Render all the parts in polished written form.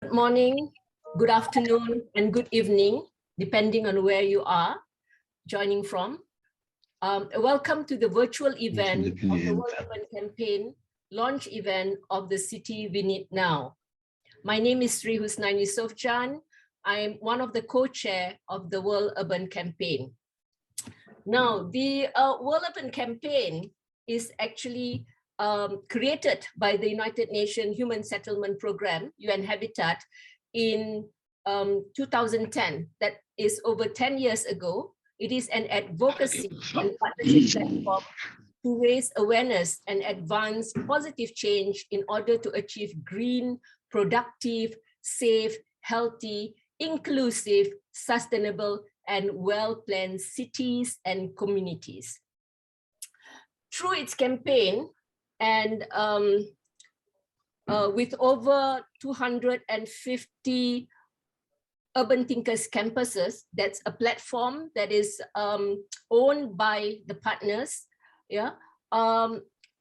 Good morning, good afternoon, and good evening, depending on where you are joining from. Welcome to the virtual event of the World Urban Campaign launch event of the City We Need Now. My name is Sri Husnaini Sofjan. I am one of the co-chair of the World Urban Campaign. Now, the World Urban Campaign is actually created by the United Nations Human Settlement Program, UN Habitat, in 2010. That is over 10 years ago. It is an advocacy and partnership platform to raise awareness and advance positive change in order to achieve green, productive, safe, healthy, inclusive, sustainable, and well-planned cities and communities. Through its campaign, and with over 250 Urban Thinkers campuses, that's a platform that is owned by the partners. Yeah,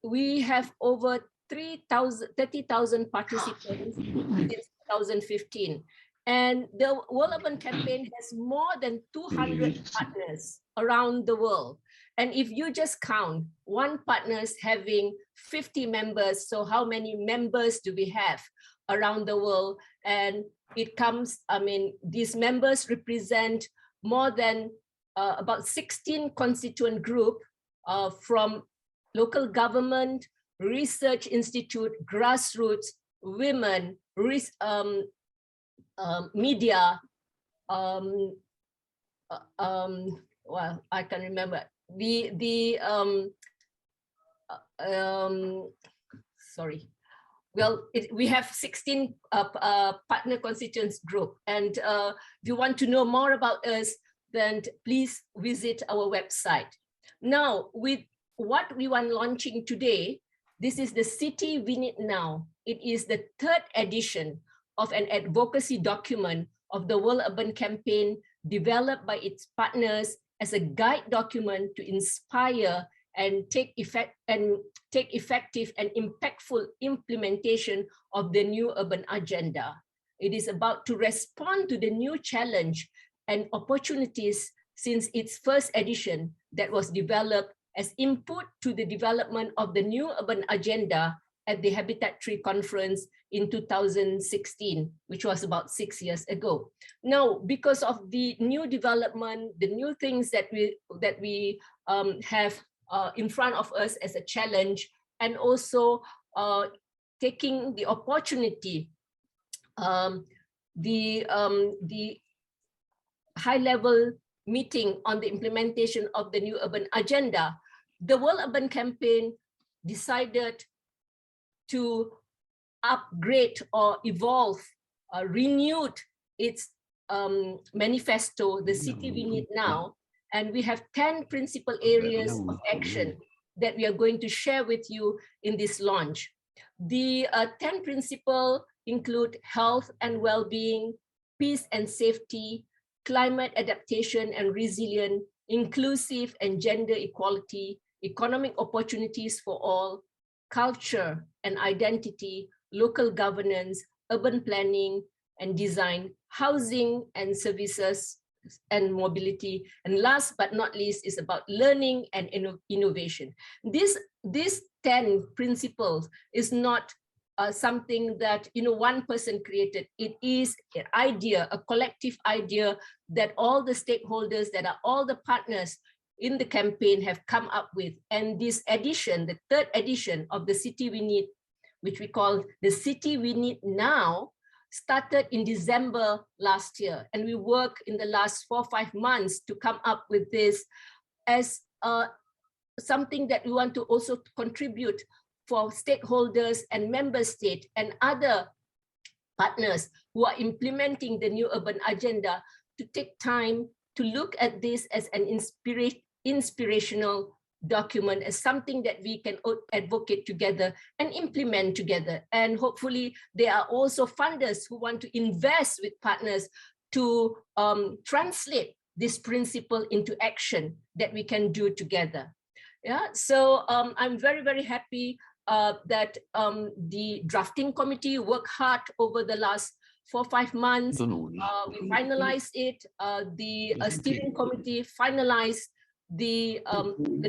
we have over 30,000 participants since 2015. And the World Urban Campaign has more than 200 partners around the world. And if you just count one partner's having 50 members, so how many members do we have around the world? And it comes, I mean, these members represent more than about 16 constituent groups from local government, research institute, grassroots, women, media, well, I can remember sorry. Well, we have 16 partner constituents group, and if you want to know more about us, then please visit our website. Now, with what we want launching today, this is the City We Need Now. It is the third edition of an advocacy document of the World Urban Campaign developed by its partners as a guide document to inspire and take effective and impactful implementation of the new urban agenda. It is about to respond to the new challenge and opportunities since its first edition that was developed as input to the development of the new urban agenda at the Habitat 3 conference in 2016, which was about 6 years ago. Now, because of the new development, the new things that we have in front of us as a challenge, and also taking the opportunity, the high-level meeting on the implementation of the new urban agenda, the World Urban Campaign decided to upgrade or evolve, renewed its manifesto, The City We Need Now, and we have 10 principal areas of action that we are going to share with you in this launch. The 10 principles include health and well-being, peace and safety, climate adaptation and resilience, inclusive and gender equality, economic opportunities for all, culture and identity, local governance, urban planning and design, housing and services and mobility, and last but not least is about learning and innovation. These 10 principles is not something that one person created. It is an idea, a collective idea that all the stakeholders, that are all the partners in the campaign have come up with. And this edition, the third edition of the City We Need, which we call the City We Need Now, started in December last year. And we worked in the last 4 or 5 months to come up with this as something that we want to also contribute for stakeholders and member states and other partners who are implementing the new urban agenda to take time to look at this as an inspirational document, as something that we can advocate together and implement together. And hopefully there are also funders who want to invest with partners to translate this principle into action that we can do together. Yeah, so I'm very, very happy that the drafting committee worked hard over the last 4-5 months. We finalized it. The steering committee finalized the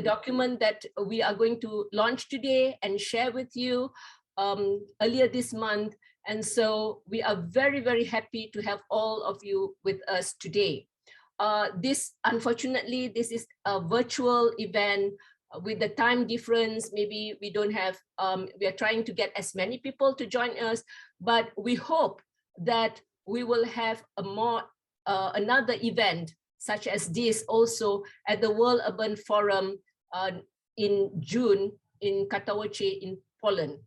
document that we are going to launch today and share with you earlier this month. And so we are very, very happy to have all of you with us today. Unfortunately, this is a virtual event with the time difference. Maybe we don't have, we are trying to get as many people to join us, but we hope that we will have another event such as this also at the World Urban Forum in June in Katowice in Poland,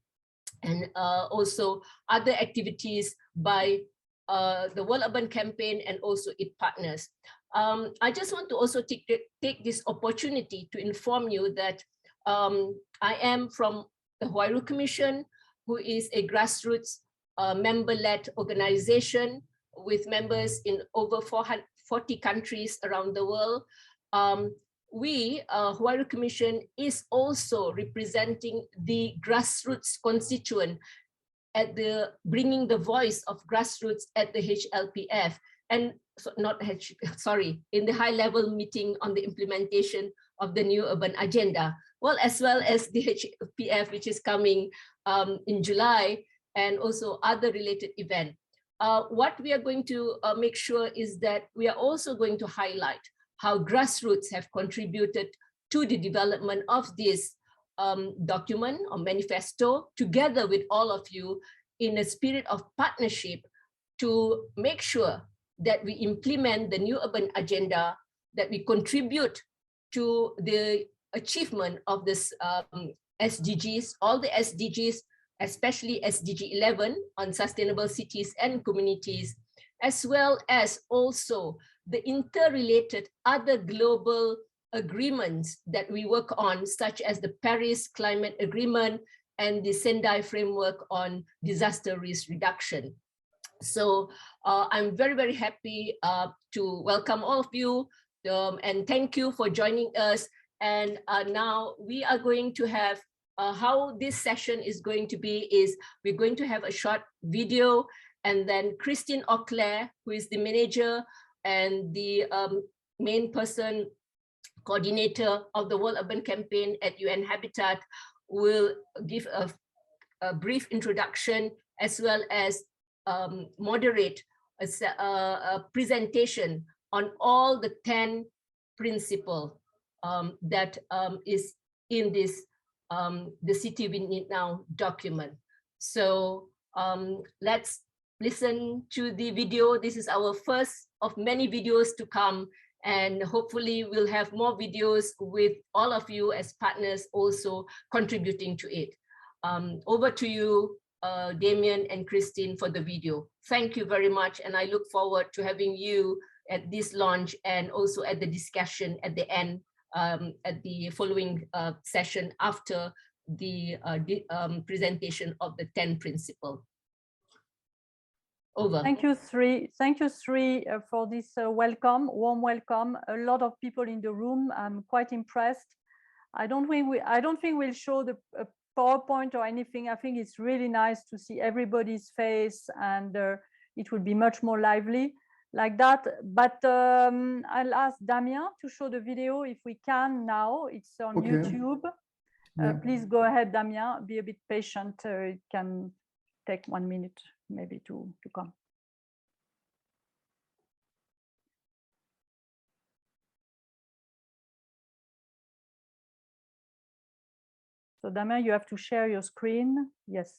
and also other activities by the World Urban Campaign and also its partners. I just want to also take this opportunity to inform you that I am from the Huairu Commission, who is a grassroots member-led organization with members in over 40 countries around the world. Huairu Commission is also representing the grassroots constituent at bringing the voice of grassroots at the HLPF, and in the high-level meeting on the implementation of the new urban agenda, as well as the HLPF, which is coming in July, and also other related events. What we are going to make sure is that we are also going to highlight how grassroots have contributed to the development of this document or manifesto, together with all of you, in a spirit of partnership to make sure that we implement the new urban agenda, that we contribute to the achievement of this SDGs, all the SDGs, especially SDG 11 on sustainable cities and communities, as well as also the interrelated other global agreements that we work on, such as the Paris Climate Agreement and the Sendai Framework on Disaster Risk Reduction. So I'm very, very happy to welcome all of you and thank you for joining us. And now we are going to have, how this session is going to be is we're going to have a short video, and then Christine Auclair, who is the manager and the main person, coordinator of the World Urban Campaign at UN Habitat, will give a brief introduction as well as moderate a presentation on all the 10 principles that is in this The City We Need Now document. So let's listen to the video. This is our first of many videos to come, and hopefully we'll have more videos with all of you as partners also contributing to it. Over to you, Damien and Christine, for the video. Thank you very much, and I look forward to having you at this launch and also at the discussion at the end, at the following session after the presentation of the 10 principles. Over. Thank you, Sri. Thank you, Sri, for this warm welcome. A lot of people in the room. I'm quite impressed. I don't think we'll show the PowerPoint or anything. I think it's really nice to see everybody's face, and it will be much more lively like that. But I'll ask Damien to show the video if we can now. It's on YouTube. Please go ahead, Damien. Be a bit patient. It can take 1 minute maybe to come. So Damien, you have to share your screen. Yes.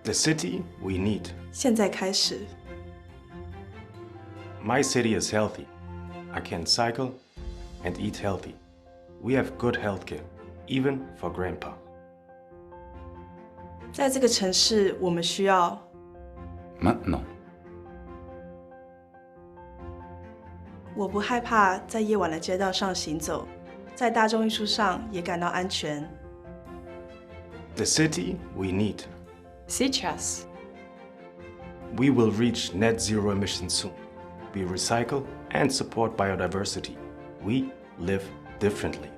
The city we need. 现在开始。 My city is healthy. I can cycle and eat healthy. We have good healthcare, even for grandpa. 在这个城市，我们需要 Maintenant. 我不害怕在夜晚的街道上行走，在大众运输上也感到安全。The city we need. Сейчас. We will reach net zero emissions soon. We recycle and support biodiversity. We live differently.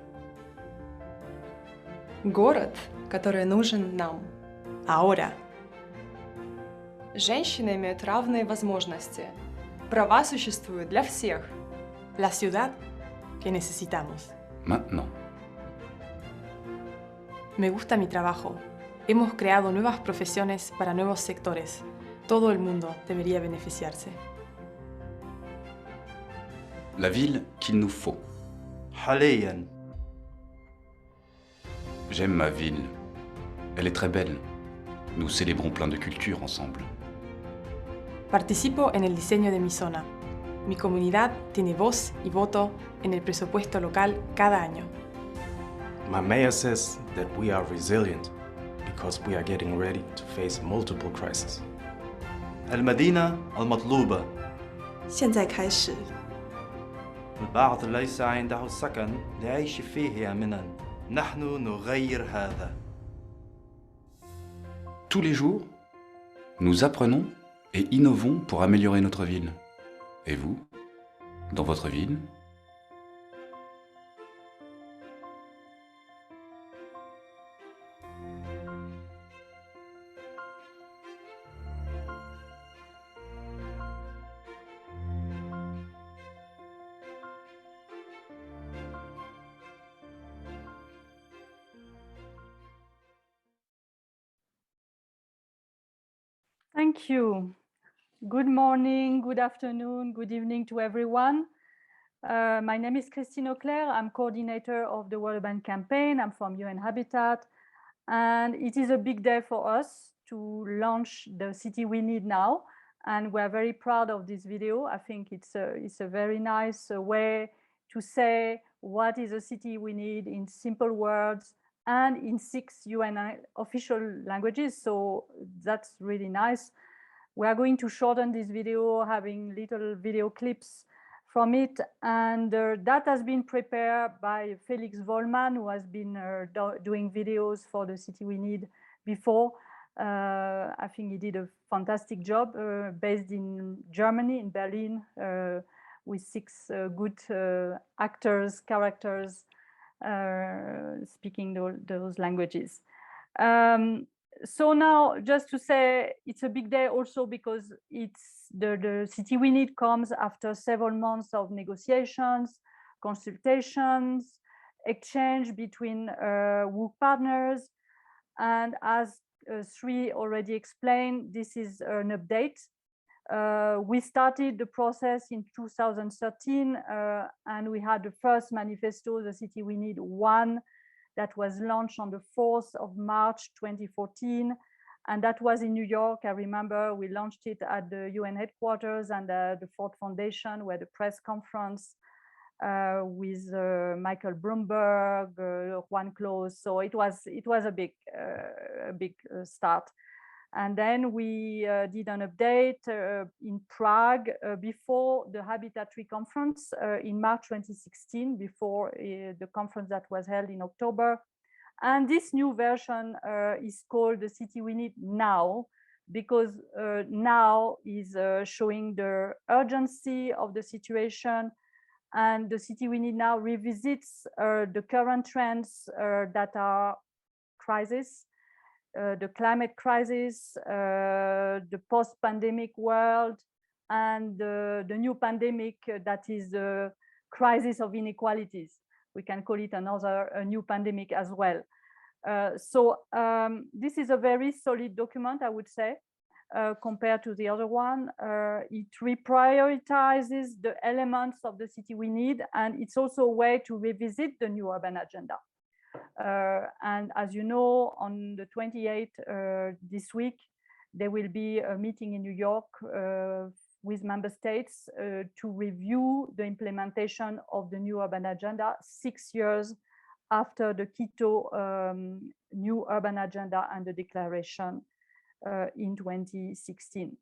Город, который нужен нам. Ahora. Женщины имеют равные возможности. Права существуют для всех. La ciudad que necesitamos. Maintenant. Me gusta mi trabajo. Hemos creado nuevas profesiones para nuevos sectores. Todo el mundo debería beneficiarse. La ville qu'il nous faut. حالياً. J'aime ma ville. Elle est très belle. Nous célébrons plein de cultures ensemble. Participo en el diseño de mi zona. Mi comunidad tiene voz y voto en el presupuesto local cada año. My mayor says that we are resilient because we are getting ready to face multiple crises. المدينة المطلوبة. 现在开始， البعض ليس عنده سكن ليعيش فيه آمناً. نحن نغير هذا. Tous les jours, nous apprenons et innovons pour améliorer notre ville. Et vous, dans votre ville? Thank you. Good morning, good afternoon, good evening to everyone. My name is Christine Auclair. I'm coordinator of the World Urban Campaign. I'm from UN Habitat. And it is a big day for us to launch the city we need now. And we're very proud of this video. I think it's a very nice way to say what is a city we need in simple words and in 6 UN official languages. So that's really nice. We are going to shorten this video, having little video clips from it. And that has been prepared by Felix Wollmann, who has been doing videos for the City We Need before. I think he did a fantastic job, based in Germany, in Berlin, with 6 good actors, characters, speaking those languages. So now, just to say, it's a big day also because it's the City We Need comes after several months of negotiations, consultations, exchange between WUC partners. And as Sri already explained, this is an update. We started the process in 2013, and we had the first manifesto, the City We Need 1, that was launched on the 4th of March 2014. And that was in New York. I remember we launched it at the UN headquarters and the Ford Foundation, where the press conference with Michael Bloomberg, Juan Close. So it was a big start. And then we did an update in Prague before the Habitatory conference in March 2016, before the conference that was held in October. And this new version is called The City We Need Now, because now is showing the urgency of the situation. And The City We Need Now revisits the current trends that are crisis, the climate crisis, the post-pandemic world, and the new pandemic that is the crisis of inequalities. We can call it a new pandemic as well. So this is a very solid document, I would say, compared to the other one. It reprioritizes the elements of the city we need, and it's also a way to revisit the new urban agenda. And as you know, on the 28th this week, there will be a meeting in New York with member states to review the implementation of the new urban agenda 6 years after the Quito new urban agenda and the declaration in 2016.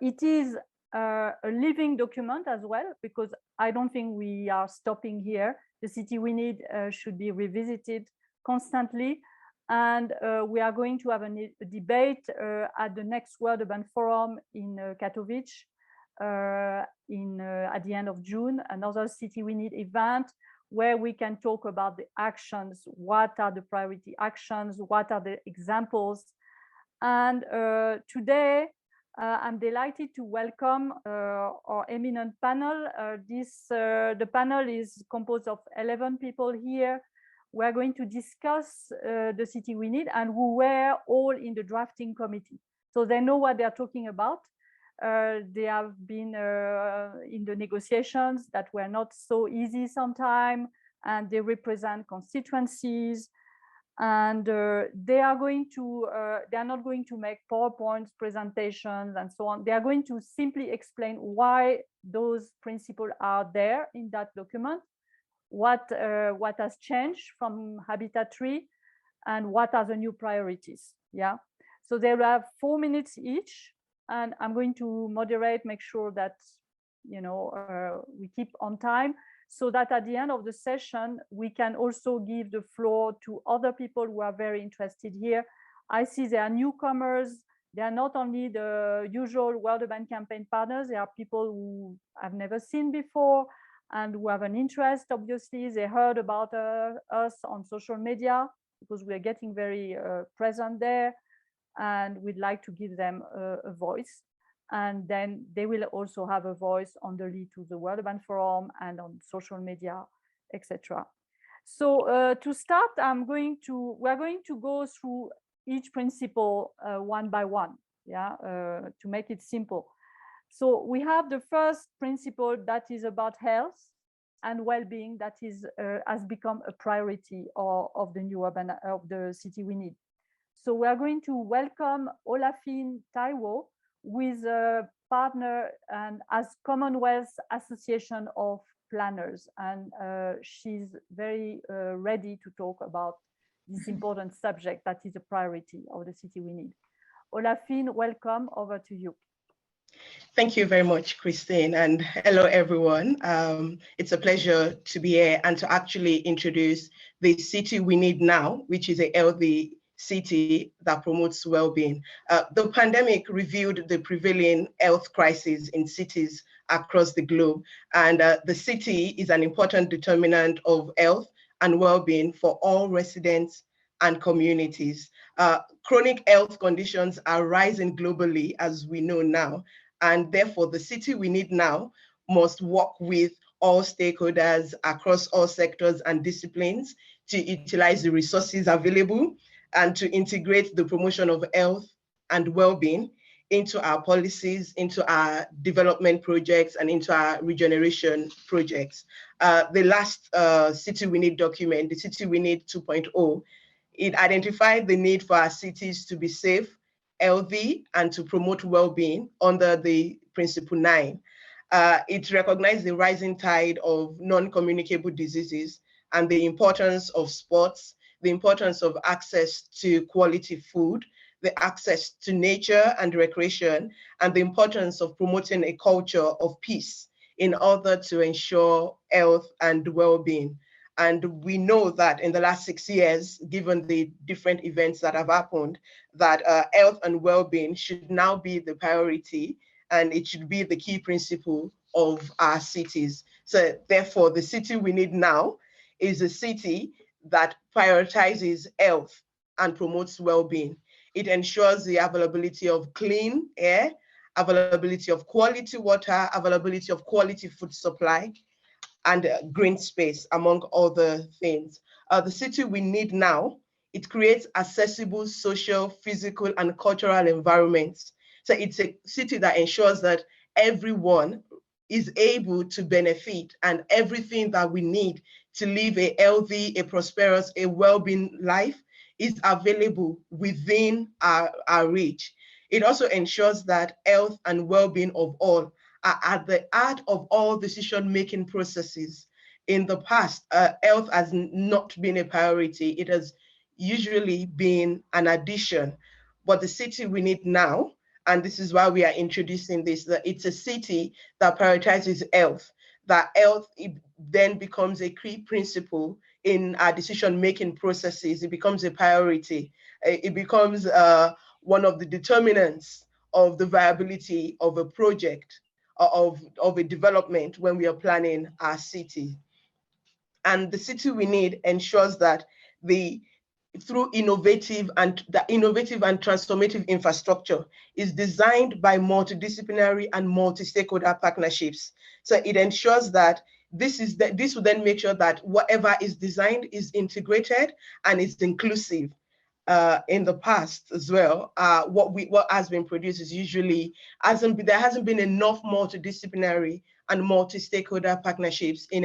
It is a living document as well, because I don't think we are stopping here. The city we need should be revisited constantly. And we are going to have a debate at the next World Urban Forum in Katowice at the end of June, another City We Need event where we can talk about the actions, what are the priority actions, what are the examples. And today, I'm delighted to welcome our eminent panel. The panel is composed of 11 people here. We're going to discuss the city we need, and who were all in the drafting committee. So they know what they're talking about. They have been in the negotiations that were not so easy sometimes, and they represent constituencies. And they are not going to make PowerPoint presentations and so on. They are going to simply explain why those principles are there in that document, what has changed from Habitat 3, and what are the new priorities. Yeah. So they have 4 minutes each, and I'm going to moderate, make sure that we keep on time, so that at the end of the session, we can also give the floor to other people who are very interested here. I see there are newcomers. They are not only the usual World Urban Campaign partners, there are people who I've never seen before and who have an interest, obviously. They heard about us on social media because we are getting very present there, and we'd like to give them a voice. And then they will also have a voice on the lead to the World Urban Forum and on social media, etc. So to start, we're going to go through each principle one by one, yeah, to make it simple. So we have the first principle that is about health and well-being, that has become a priority of the new urban of the city we need. So we are going to welcome Olafin Taiwo, with a partner and as Commonwealth Association of Planners, and she's very ready to talk about this important subject that is a priority of the city we need. Olafin, welcome, over to you. Thank you very much, Christine, and hello everyone. It's a pleasure to be here and to actually introduce the city we need now, which is a healthy city that promotes well-being. The pandemic revealed the prevailing health crisis in cities across the globe, and the city is an important determinant of health and well-being for all residents and communities. Chronic health conditions are rising globally, as we know now, and therefore the city we need now must work with all stakeholders across all sectors and disciplines to utilize the resources available and to integrate the promotion of health and well-being into our policies, into our development projects, and into our regeneration projects. The last City We Need document, the City We Need 2.0, it identified the need for our cities to be safe, healthy, and to promote well-being under the Principle 9. It recognized the rising tide of non-communicable diseases and the importance of sports, the importance of access to quality food, the access to nature and recreation, and the importance of promoting a culture of peace in order to ensure health and well-being. And we know that in the last 6 years, given the different events that have happened, that health and well-being should now be the priority, and it should be the key principle of our cities. So therefore, the city we need now is a city that prioritizes health and promotes well-being. It ensures the availability of clean air, availability of quality water, availability of quality food supply, and green space, among other things. The city we need now, it creates accessible social, physical, and cultural environments. So it's a city that ensures that everyone is able to benefit, and everything that we need to live a healthy, a prosperous, a well-being life is available within our reach. It also ensures that health and well-being of all are at the heart of all decision-making processes. In the past, health has not been a priority. It has usually been an addition. But the city we need now and this is why we are introducing this, that it's a city that prioritizes health, that health then becomes a key principle in our decision-making processes. It becomes a priority. It becomes one of the determinants of the viability of a project, of a development when we are planning our city. And the city we need ensures that through innovative and transformative infrastructure is designed by multidisciplinary and multi-stakeholder partnerships. So it ensures that this will then make sure that whatever is designed is integrated and is inclusive. In the past as well, what has been produced is usually there hasn't been enough multidisciplinary and multi-stakeholder partnerships in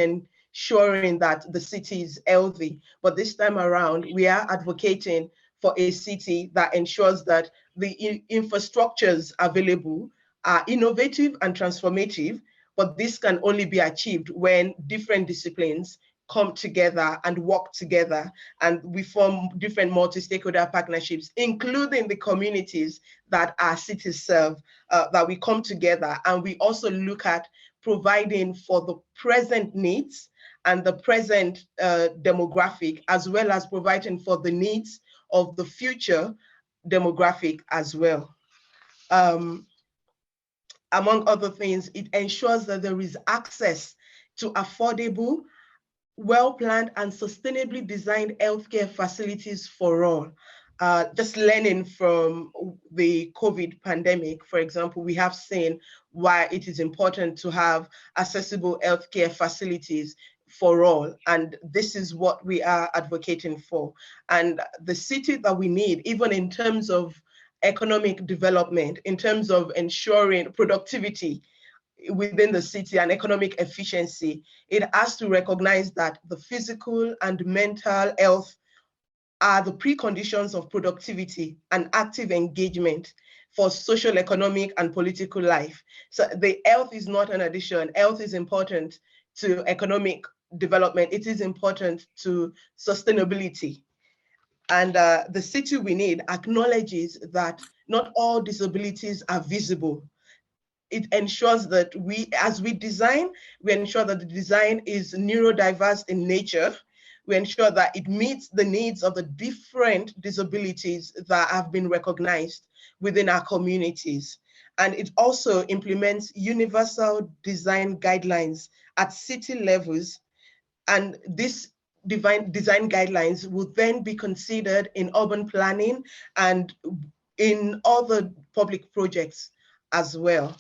ensuring that the city is healthy. But this time around, we are advocating for a city that ensures that the infrastructures available are innovative and transformative, but this can only be achieved when different disciplines come together and work together, and we form different multi-stakeholder partnerships, including the communities that our cities serve, that we come together and we also look at providing for the present needs and the present demographic, as well as providing for the needs of the future demographic as well. Among other things, it ensures that there is access to affordable, well-planned and sustainably designed healthcare facilities for all. Just learning from the COVID pandemic, for example, we have seen why it is important to have accessible healthcare facilities for all. And this is what we are advocating for. And the city that we need, even in terms of economic development, in terms of ensuring productivity within the city and economic efficiency, it has to recognize that the physical and mental health are the preconditions of productivity and active engagement for social, economic, and political life. So the health is not an addition. Health is important to economic development. It is important to sustainability. And the city we need acknowledges that not all disabilities are visible. It ensures that as we design, we ensure that the design is neurodiverse in nature. We ensure that it meets the needs of the different disabilities that have been recognized within our communities. And it also implements universal design guidelines at city levels. And this design guidelines will then be considered in urban planning and in other public projects as well.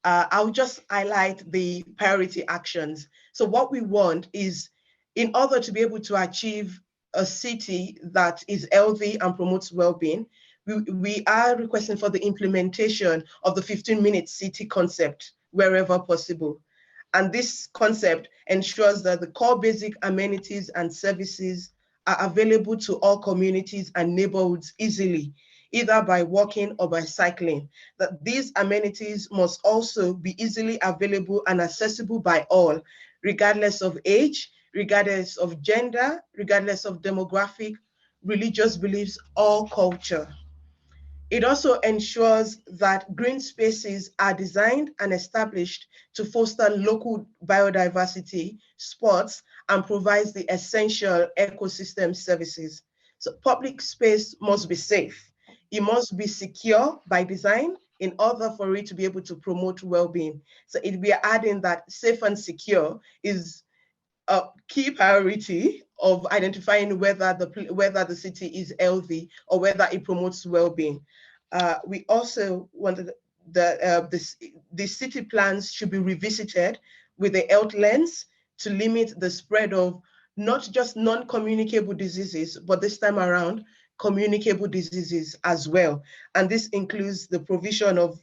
I'll just highlight the priority actions. So what we want is, in order to be able to achieve a city that is healthy and promotes well-being, we are requesting for the implementation of the 15-minute city concept wherever possible. And this concept ensures that the core basic amenities and services are available to all communities and neighborhoods easily, either by walking or by cycling. That these amenities must also be easily available and accessible by all, regardless of age, regardless of gender, regardless of demographic, religious beliefs, or culture. It also ensures that green spaces are designed and established to foster local biodiversity, sports, and provides the essential ecosystem services. So public space must be safe. It must be secure by design in order for it to be able to promote well-being. So we are adding that safe and secure is a key priority of identifying whether the city is healthy or whether it promotes well-being. We also wanted the city plans should be revisited with a health lens to limit the spread of not just non-communicable diseases, but this time around, communicable diseases as well. And this includes the provision of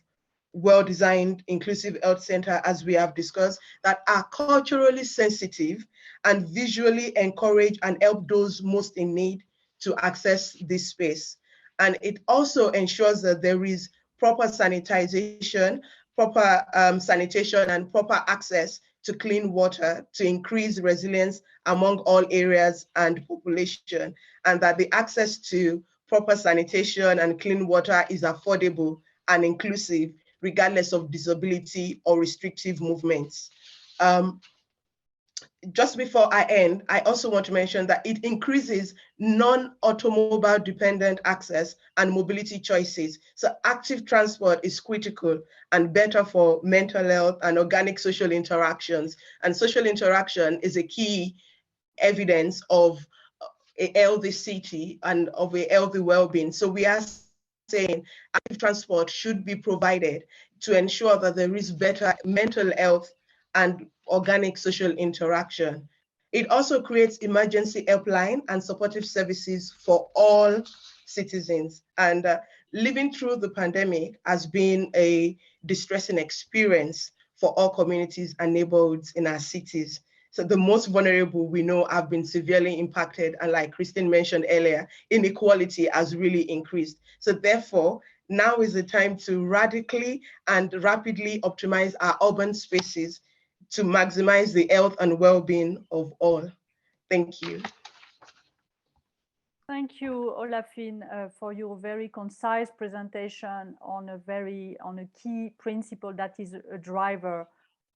well-designed inclusive health center, as we have discussed, that are culturally sensitive and visually encourage and help those most in need to access this space. And it also ensures that there is proper sanitization, proper sanitation and proper access to clean water to increase resilience among all areas and population, and that the access to proper sanitation and clean water is affordable and inclusive, regardless of disability or restrictive movements. Just before I end, I also want to mention that it increases non-automobile dependent access and mobility choices. So active transport is critical and better for mental health and organic social interactions. And social interaction is a key evidence of a healthy city and of a healthy well-being. So we are saying active transport should be provided to ensure that there is better mental health and organic social interaction. It also creates emergency helpline and supportive services for all citizens. And living through the pandemic has been a distressing experience for all communities and neighborhoods in our cities. So the most vulnerable we know have been severely impacted. And like Christine mentioned earlier, inequality has really increased. So therefore, now is the time to radically and rapidly optimize our urban spaces to maximize the health and well-being of all. Thank you. Thank you, Olafine, for your very concise presentation on a key principle that is a driver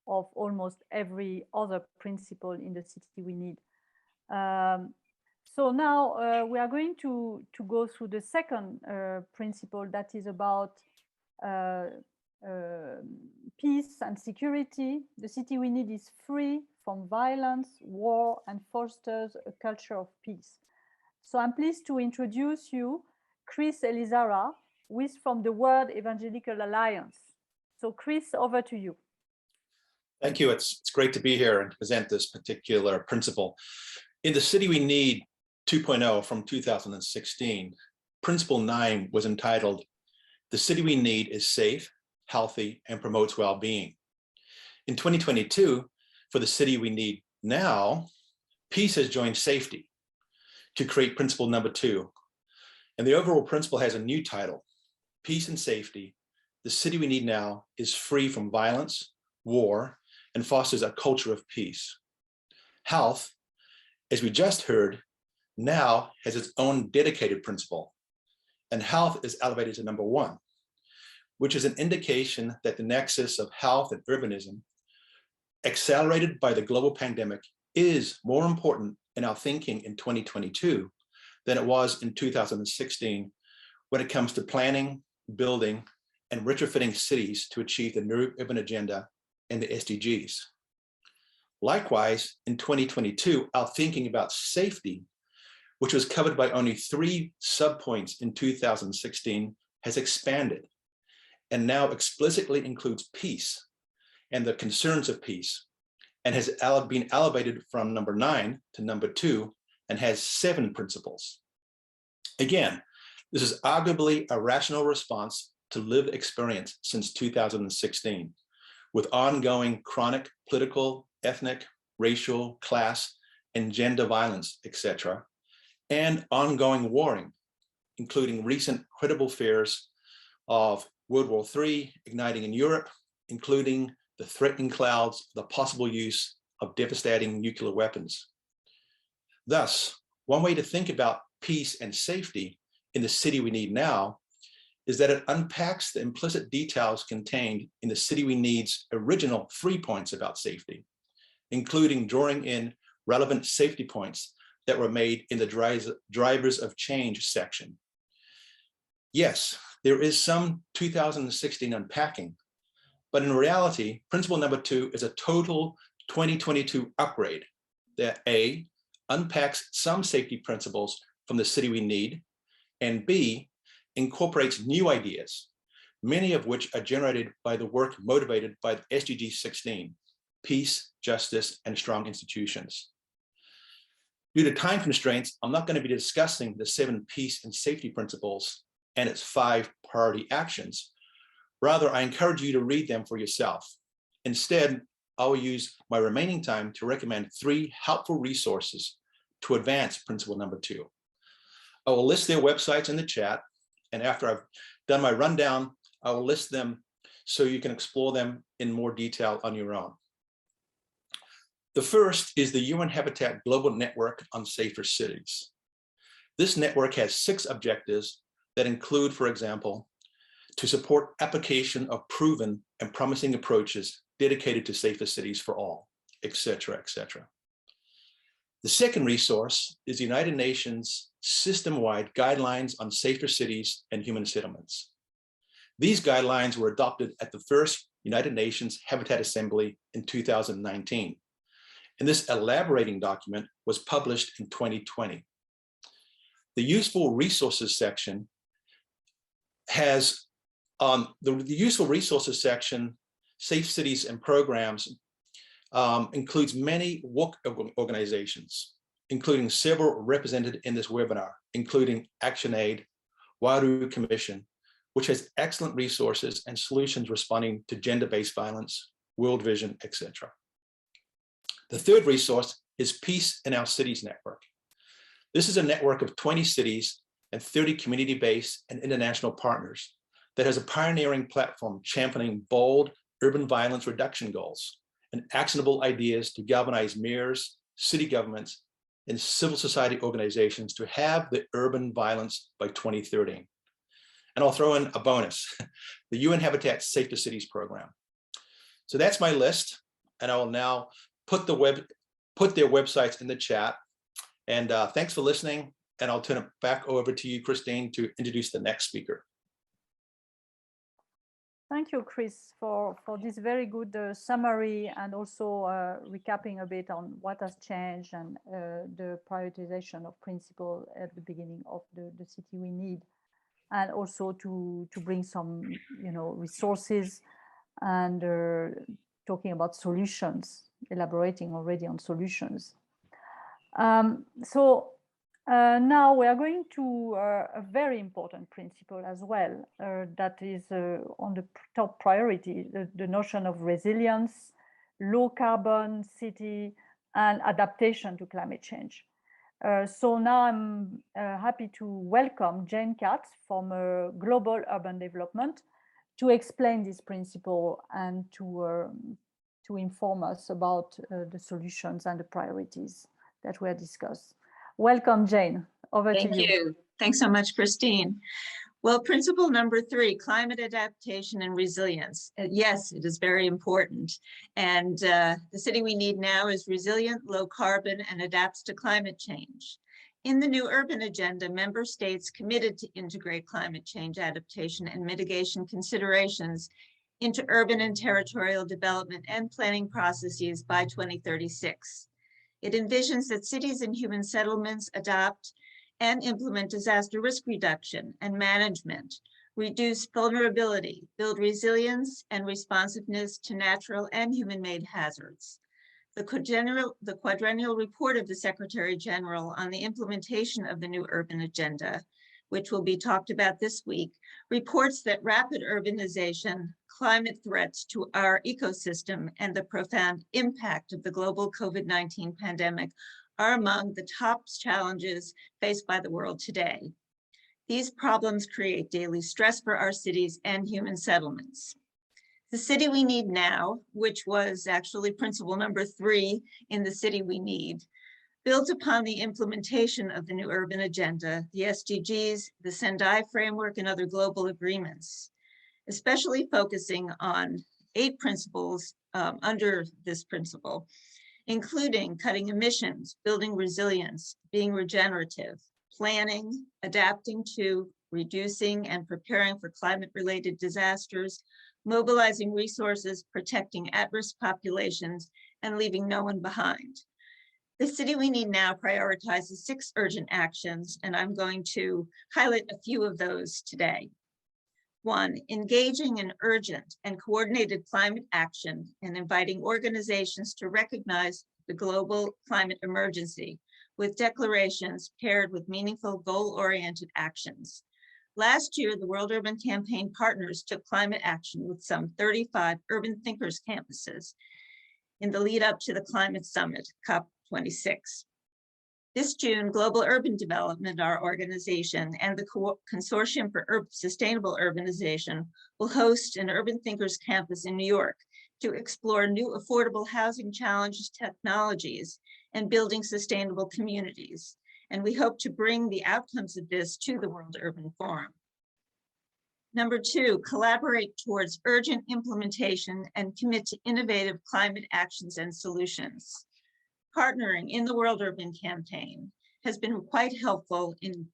of almost every other principle in the city we need. So now we are going to go through the second principle that is about peace and security. The city we need is free from violence, war, and fosters a culture of peace. So I'm pleased to introduce you Chris Elizara, who is from the World Evangelical Alliance. So Chris, over to you. Thank you. It's great to be here and present this particular principle. In the City We Need 2.0 from 2016, Principle 9 was entitled, "The City We Need is Safe, Healthy, and Promotes Well-Being." In 2022, for the City We Need Now, peace has joined safety to create Principle number 2. And the overall principle has a new title, Peace and Safety. The City We Need Now is free from violence, war, and fosters a culture of peace. Health, as we just heard, now has its own dedicated principle, and health is elevated to number 1, which is an indication that the nexus of health and urbanism, accelerated by the global pandemic, is more important in our thinking in 2022 than it was in 2016 when it comes to planning, building, and retrofitting cities to achieve the new urban agenda and the SDGs. Likewise, in 2022, our thinking about safety, which was covered by only 3 subpoints in 2016, has expanded and now explicitly includes peace and the concerns of peace, and has been elevated from number 9 to number 2 and has 7 principles. Again, this is arguably a rational response to lived experience since 2016, with ongoing chronic political, ethnic, racial, class, and gender violence, etc., and ongoing warring, including recent credible fears of World War III igniting in Europe, including the threatening clouds of the possible use of devastating nuclear weapons. Thus, one way to think about peace and safety in the city we need now is that it unpacks the implicit details contained in the City We Need's original 3 points about safety, including drawing in relevant safety points that were made in the Drivers of Change section. Yes, there is some 2016 unpacking, but in reality, principle number 2 is a total 2022 upgrade that A, unpacks some safety principles from the City We Need, and B, incorporates new ideas, many of which are generated by the work motivated by the SDG 16, peace, justice, and strong institutions. Due to time constraints, I'm not going to be discussing the 7 peace and safety principles and its 5 priority actions. Rather, I encourage you to read them for yourself. Instead, I will use my remaining time to recommend 3 helpful resources to advance principle number 2. I will list their websites in the chat, and after I've done my rundown, I will list them so you can explore them in more detail on your own. The first is the UN Habitat Global Network on Safer Cities. This network has 6 objectives that include, for example, to support application of proven and promising approaches dedicated to safer cities for all, etc., etc. The second resource is the United Nations system-wide guidelines on safer cities and human settlements. These guidelines were adopted at the first United Nations Habitat Assembly in 2019. And this elaborating document was published in 2020. The useful resources section has, the useful resources section, safe cities and programs, includes many work organizations, including several represented in this webinar, including ActionAid, Waru Commission, which has excellent resources and solutions responding to gender-based violence, World Vision, etc. The third resource is Peace in Our Cities Network. This is a network of 20 cities and 30 community-based and international partners that has a pioneering platform championing bold urban violence reduction goals and actionable ideas to galvanize mayors, city governments, and civil society organizations to have the urban violence by 2030. And I'll throw in a bonus, the UN Habitat Safer Cities program. So that's my list, and I will now put their websites in the chat. And thanks for listening, and I'll turn it back over to you, Christine, to introduce the next speaker. Thank you, Chris, for this very good summary and also recapping a bit on what has changed and the prioritization of principle at the beginning of the city we need, and also to bring some resources and talking about solutions, elaborating already on solutions. Now we are going to a very important principle as well, that is on the top priority, the notion of resilience, low carbon city, and adaptation to climate change. So now I'm happy to welcome Jane Katz from Global Urban Development to explain this principle and to inform us about the solutions and the priorities that were discussed. Welcome, Jane. Over to you. Thank you. Thanks so much, Christine. Well, principle number 3, climate adaptation and resilience. Yes, it is very important. And the city we need now is resilient, low carbon, and adapts to climate change. In the new urban agenda, member states committed to integrate climate change adaptation and mitigation considerations into urban and territorial development and planning processes by 2036. It envisions that cities and human settlements adopt and implement disaster risk reduction and management, reduce vulnerability, build resilience and responsiveness to natural and human-made hazards. The quadrennial report of the Secretary General on the implementation of the new urban agenda, which will be talked about this week, reports that rapid urbanization, climate threats to our ecosystem, and the profound impact of the global COVID-19 pandemic are among the top challenges faced by the world today. These problems create daily stress for our cities and human settlements. The city we need now, which was actually principle number 3 in the city we need, built upon the implementation of the new urban agenda, the SDGs, the Sendai framework, and other global agreements, especially focusing on 8 principles under this principle, including cutting emissions, building resilience, being regenerative, planning, adapting to, reducing, and preparing for climate-related disasters, mobilizing resources, protecting at-risk populations, and leaving no one behind. The city we need now prioritizes 6 urgent actions, and I'm going to highlight a few of those today. 1, engaging in urgent and coordinated climate action and inviting organizations to recognize the global climate emergency with declarations paired with meaningful goal-oriented actions. Last year, the World Urban Campaign partners took climate action with some 35 Urban Thinkers campuses in the lead up to the Climate Summit, COP26. This June, Global Urban Development, our organization, and the Consortium for Sustainable Urbanization will host an Urban Thinkers campus in New York to explore new affordable housing challenges, technologies, and building sustainable communities. And we hope to bring the outcomes of this to the World Urban Forum. Number 2, collaborate towards urgent implementation and commit to innovative climate actions and solutions. Partnering in the World Urban Campaign has been quite helpful in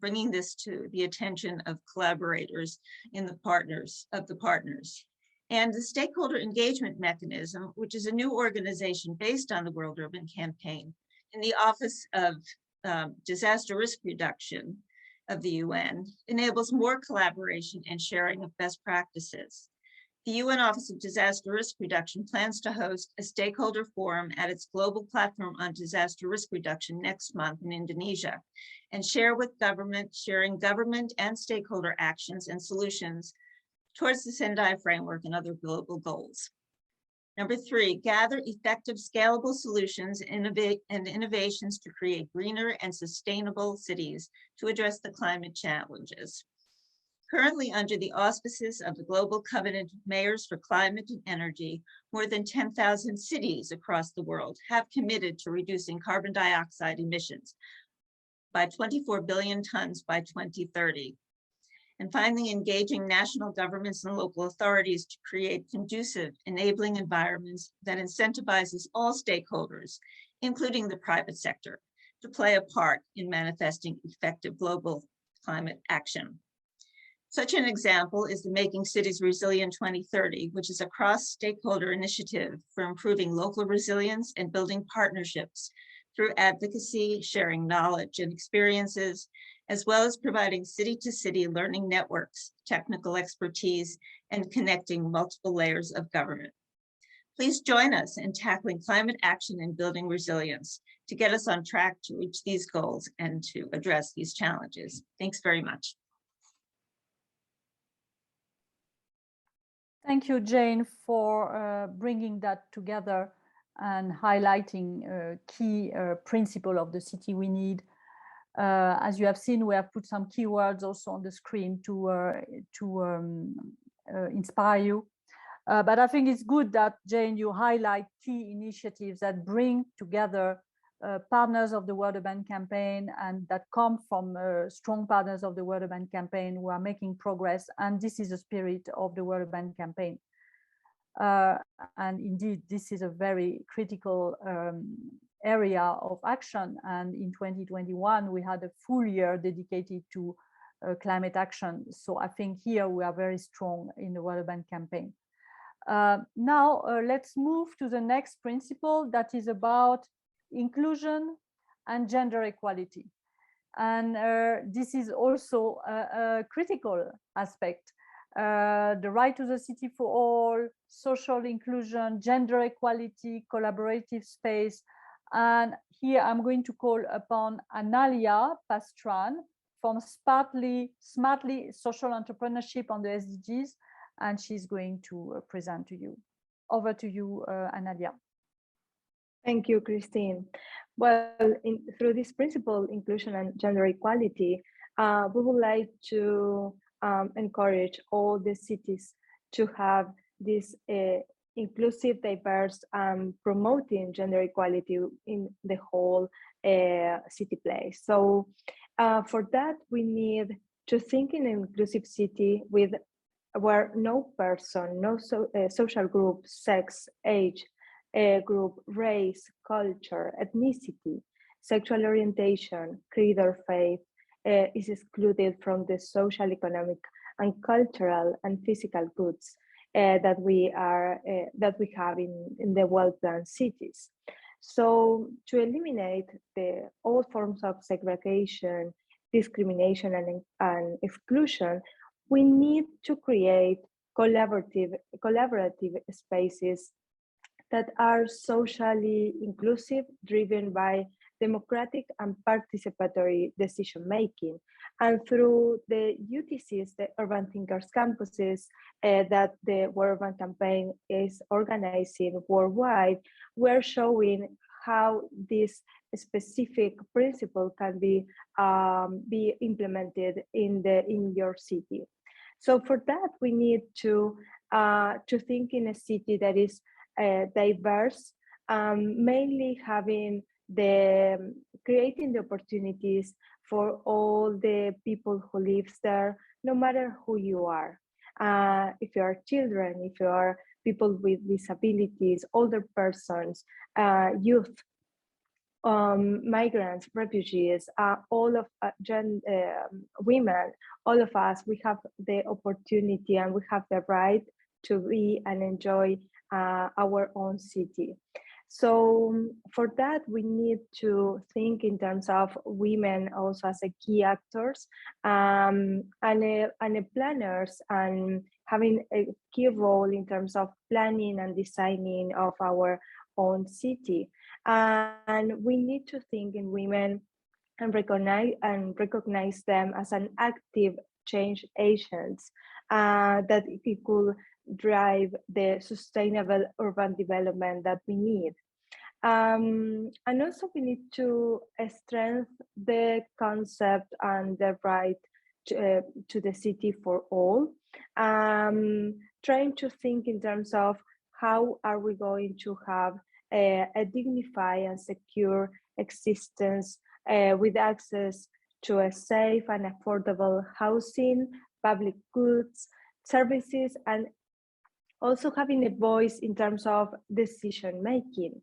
bringing this to the attention of collaborators in the partners. And the Stakeholder Engagement Mechanism, which is a new organization based on the World Urban Campaign in the Office of Disaster Risk Reduction of the UN, enables more collaboration and sharing of best practices. The UN Office of Disaster Risk Reduction plans to host a stakeholder forum at its global platform on disaster risk reduction next month in Indonesia, and sharing government and stakeholder actions and solutions towards the Sendai framework and other global goals. Number 3, gather effective scalable solutions and innovations to create greener and sustainable cities to address the climate challenges. Currently, under the auspices of the Global Covenant of Mayors for Climate and Energy, more than 10,000 cities across the world have committed to reducing carbon dioxide emissions by 24 billion tons by 2030. And finally, engaging national governments and local authorities to create conducive, enabling environments that incentivizes all stakeholders, including the private sector, to play a part in manifesting effective global climate action. Such an example is the Making Cities Resilient 2030, which is a cross-stakeholder initiative for improving local resilience and building partnerships through advocacy, sharing knowledge and experiences, as well as providing city-to-city learning networks, technical expertise, and connecting multiple layers of government. Please join us in tackling climate action and building resilience to get us on track to reach these goals and to address these challenges. Thanks very much. Thank you, Jane, for bringing that together and highlighting key principle of the city we need. As you have seen, we have put some keywords also on the screen to inspire you. But I think it's good that, Jane, you highlight key initiatives that bring together partners of the World Urban Campaign and that come from strong partners of the World Urban Campaign who are making progress. And this is the spirit of the World Urban Campaign. And indeed, this is a very critical area of action. And in 2021, we had a full year dedicated to climate action. So I think here we are very strong in the World Urban Campaign. Now, let's move to the next principle that is about inclusion and gender equality. And this is also a critical aspect. The right to the city for all, social inclusion, gender equality, collaborative space. And here I'm going to call upon Analia Pastran from Smartly Social Entrepreneurship on the SDGs, and she's going to present to you. Over to you, Analia. Thank you, Christine. Well, through this principle, inclusion and gender equality, we would like to encourage all the cities to have this inclusive, diverse, promoting gender equality in the whole city place. So for that, we need to think in an inclusive city where no person, no social group, sex, age, group, race, culture, ethnicity, sexual orientation, creed or faith is excluded from the social, economic, and cultural and physical goods that we have in the well-planned cities. So to eliminate all forms of segregation, discrimination, and exclusion, we need to create collaborative spaces that are socially inclusive, driven by democratic and participatory decision making. And through the UTCs, the Urban Thinkers campuses that the World Urban Campaign is organizing worldwide, we're showing how this specific principle can be implemented in your city. So for that, we need to think in a city that is diverse, mainly having the creating the opportunities for all the people who live there, no matter who you are. If you are children, if you are people with disabilities, older persons, youth, migrants, refugees, all of women, all of us, we have the opportunity and we have the right to be and enjoy our own city. So for that, we need to think in terms of women also as a key actors and planners, and having a key role in terms of planning and designing of our own city. And we need to think in women and recognize them as an active change agents that it could drive the sustainable urban development that we need. And also we need to strengthen the concept and the right to the city for all. Trying to think in terms of how are we going to have a dignified and secure existence with access to a safe and affordable housing, public goods, services, and also having a voice in terms of decision making.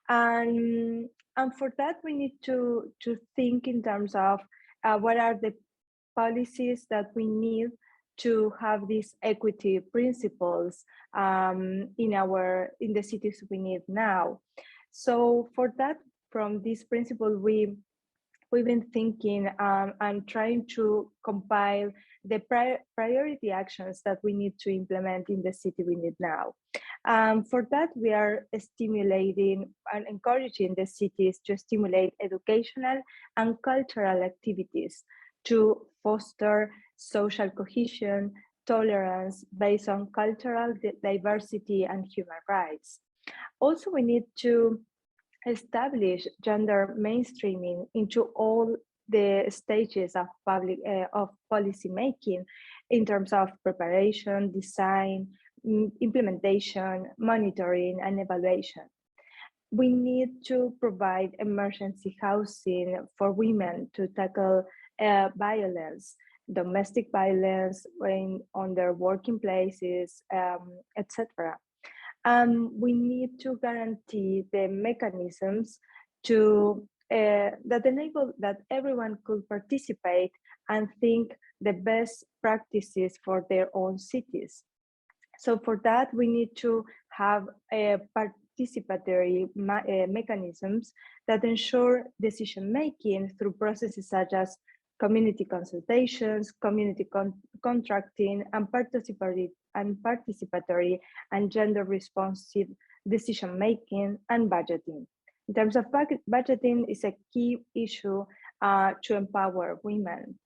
And for that, we need to think in terms of what are the policies that we need to have these equity principles in the cities we need now. So for that, from this principle, we've been thinking and trying to compile the priority actions that we need to implement in the city we need now. For that, we are stimulating and encouraging the cities to stimulate educational and cultural activities to foster social cohesion, tolerance based on cultural diversity and human rights. Also, we need to establish gender mainstreaming into all the stages of policy making in terms of preparation, design, implementation, monitoring, and evaluation. We need to provide emergency housing for women to tackle violence, domestic violence on their working places, etc. We need to guarantee the mechanisms that enable that everyone could participate and think the best practices for their own cities. So for that, we need to have participatory mechanisms that ensure decision making through processes such as community consultations, community contracting, and participatory and gender responsive decision making and budgeting. In terms of budgeting, is a key issue to empower women.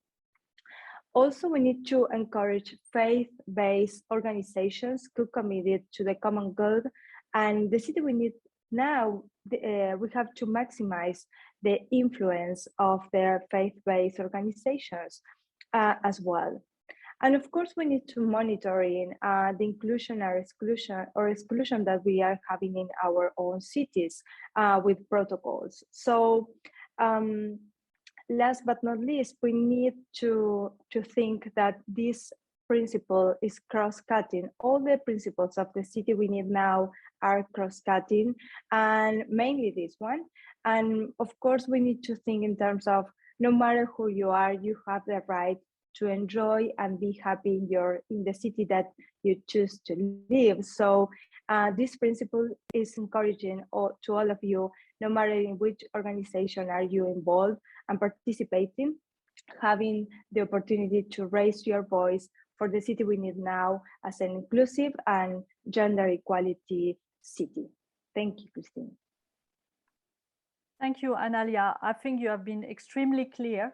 Also, we need to encourage faith-based organizations committed to the common good, and the city we need now, we have to maximize the influence of their faith-based organizations as well. And of course, we need to monitoring the inclusion or exclusion that we are having in our own cities with protocols. So last but not least, we need to think that this principle is cross-cutting. All the principles of the city we need now are cross-cutting, and mainly this one. And of course, we need to think in terms of no matter who you are, you have the right to enjoy and be happy in the city that you choose to live. So this principle is encouraging to all of you, no matter in which organization are you involved and participating, having the opportunity to raise your voice for the city we need now as an inclusive and gender equality city. Thank you, Christine. Thank you, Analia. I think you have been extremely clear.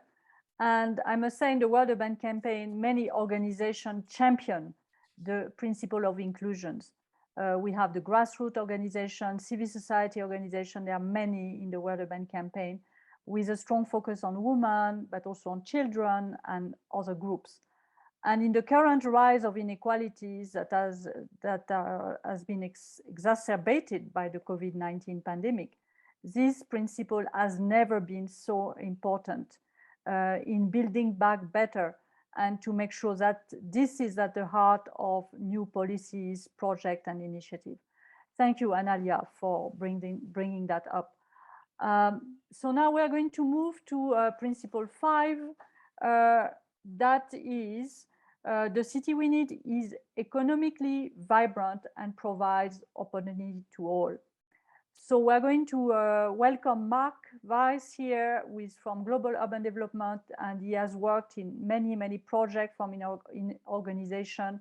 And I must say, in the World Urban Campaign, many organizations champion the principle of inclusions. We have the grassroots organization, civil society organization. There are many in the World Urban Campaign with a strong focus on women, but also on children and other groups. And in the current rise of inequalities that has been exacerbated by the COVID-19 pandemic, this principle has never been so important in building back better and to make sure that this is at the heart of new policies, projects, and initiatives. Thank you, Analia, for bringing that up. So now we're going to move to principle 5. That is, the city we need is economically vibrant and provides opportunity to all. So we're going to welcome Mark Weiss here, who is from Global Urban Development, and he has worked in many, many projects from in organization,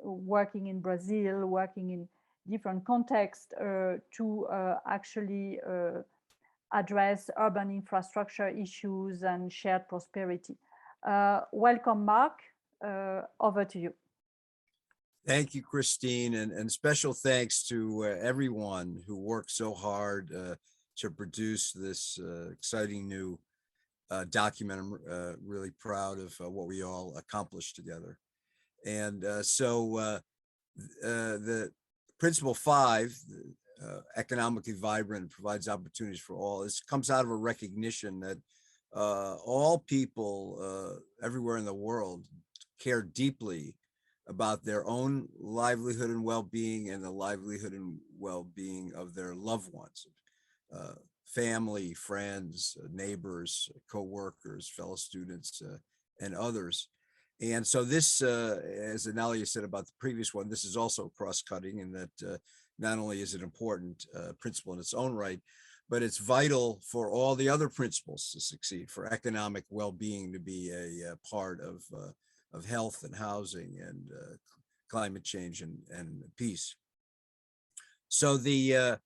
working in Brazil, working in different contexts to actually address urban infrastructure issues and shared prosperity. Welcome, Mark. Over to you. Thank you, Christine, and special thanks to everyone who worked so hard to produce this exciting new document. I'm really proud of what we all accomplished together. And so the principle 5, economically vibrant, provides opportunities for all. This comes out of a recognition that all people everywhere in the world care deeply about their own livelihood and well-being and the livelihood and well-being of their loved ones, family, friends, neighbors, co-workers, fellow students, and others. And so this, as Analia said about the previous one, this is also cross-cutting in that not only is it an important principle in its own right, but it's vital for all the other principles to succeed, for economic well-being to be a part of health and housing and climate change and peace. So the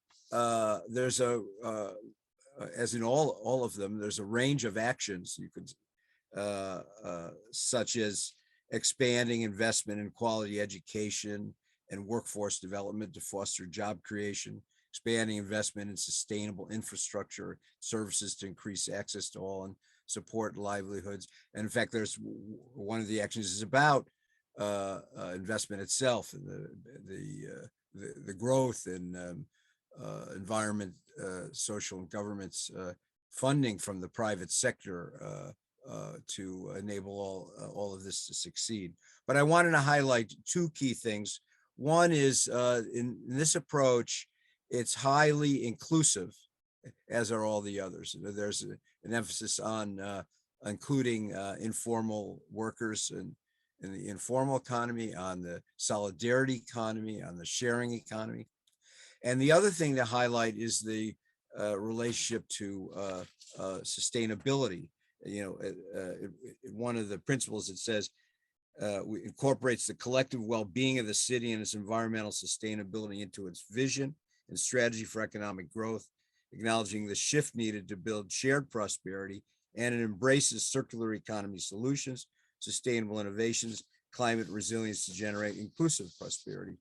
there's a as in all of them, there's a range of actions you could such as expanding investment in quality education and workforce development to foster job creation, expanding investment in sustainable infrastructure services to increase access to all and support livelihoods. And in fact, there's one of the actions is about investment itself and the growth in environment, social and governments funding from the private sector to enable all of this to succeed. But I wanted to highlight two key things. One is in this approach, it's highly inclusive, as are all the others. There's an emphasis on including informal workers in the informal economy, on the solidarity economy, on the sharing economy. And the other thing to highlight is the relationship to sustainability. You know, one of the principles it says incorporates the collective well-being of the city and its environmental sustainability into its vision and strategy for economic growth, acknowledging the shift needed to build shared prosperity, and it embraces circular economy solutions, sustainable innovations, climate resilience to generate inclusive prosperity.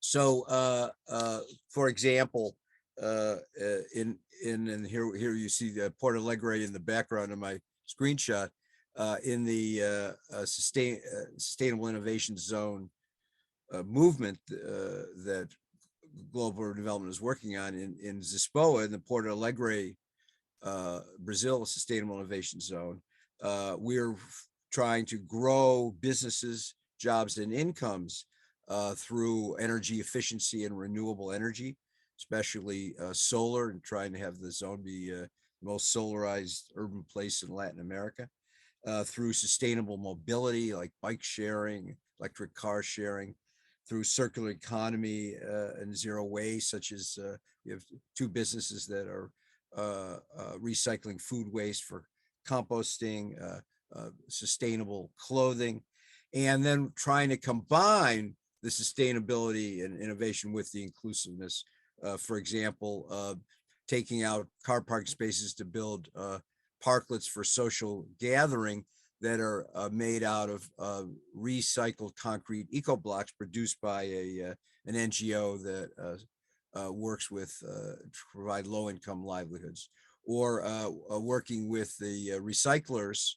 So, for example, and here you see the Porto Alegre in the background of my screenshot, in the Sustainable Innovation Zone movement that Global Development is working on in Lisboa, in the Porto Alegre, Brazil Sustainable Innovation Zone. We're trying to grow businesses, jobs, and incomes through energy efficiency and renewable energy, especially solar, and trying to have the zone be the most solarized urban place in Latin America, through sustainable mobility like bike sharing, electric car sharing, through circular economy and zero waste, such as we have two businesses that are recycling food waste for composting, sustainable clothing, and then trying to combine the sustainability and innovation with the inclusiveness. For example, taking out car parking spaces to build parklets for social gathering that are made out of recycled concrete eco blocks produced by an NGO that works with to provide low-income livelihoods, or working with the recyclers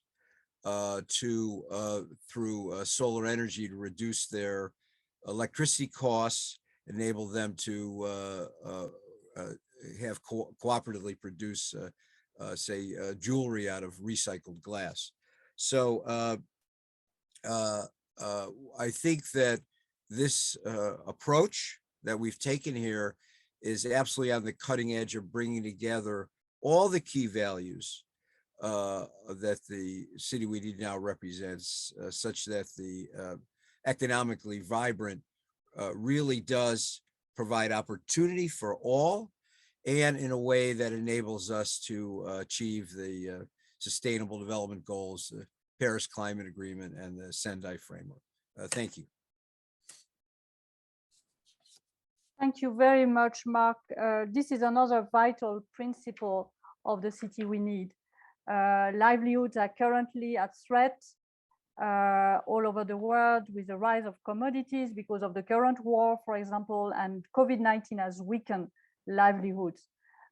through solar energy to reduce their electricity costs enable them to have cooperatively produce, say, jewelry out of recycled glass. So I think that this approach that we've taken here is absolutely on the cutting edge of bringing together all the key values that the city we need now represents, such that the economically vibrant really does provide opportunity for all, and in a way that enables us to achieve the Sustainable Development Goals, the Paris Climate Agreement, and the Sendai Framework. Thank you. Thank you very much, Mark. This is another vital principle of the city we need. Livelihoods are currently at threat all over the world with the rise of commodities because of the current war, for example, and COVID-19 has weakened livelihoods.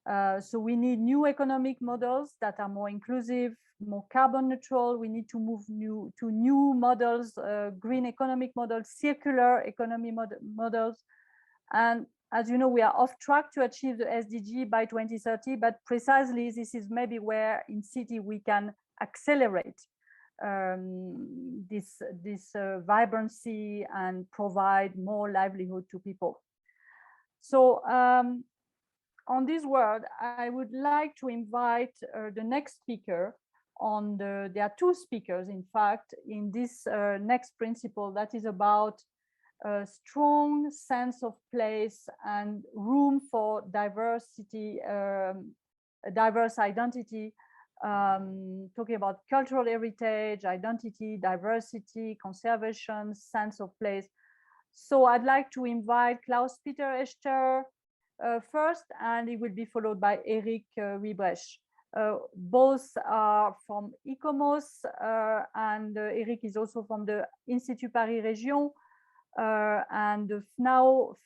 So we need new economic models that are more inclusive, more carbon neutral. We need to move to new models, green economic models, circular economy models. And as you know, we are off track to achieve the SDG by 2030, but precisely this is maybe where in city we can accelerate this vibrancy and provide more livelihood to people. So on this word, I would like to invite the next speaker on there are two speakers, in fact, in this next principle that is about a strong sense of place and room for diversity, diverse identity, talking about cultural heritage, identity, diversity, conservation, sense of place. So I'd like to invite Klaus-Peter Echter first, and it will be followed by Eric Wiebrecht. Both are from ICOMOS, and Eric is also from the Institut Paris Région, and the FNO,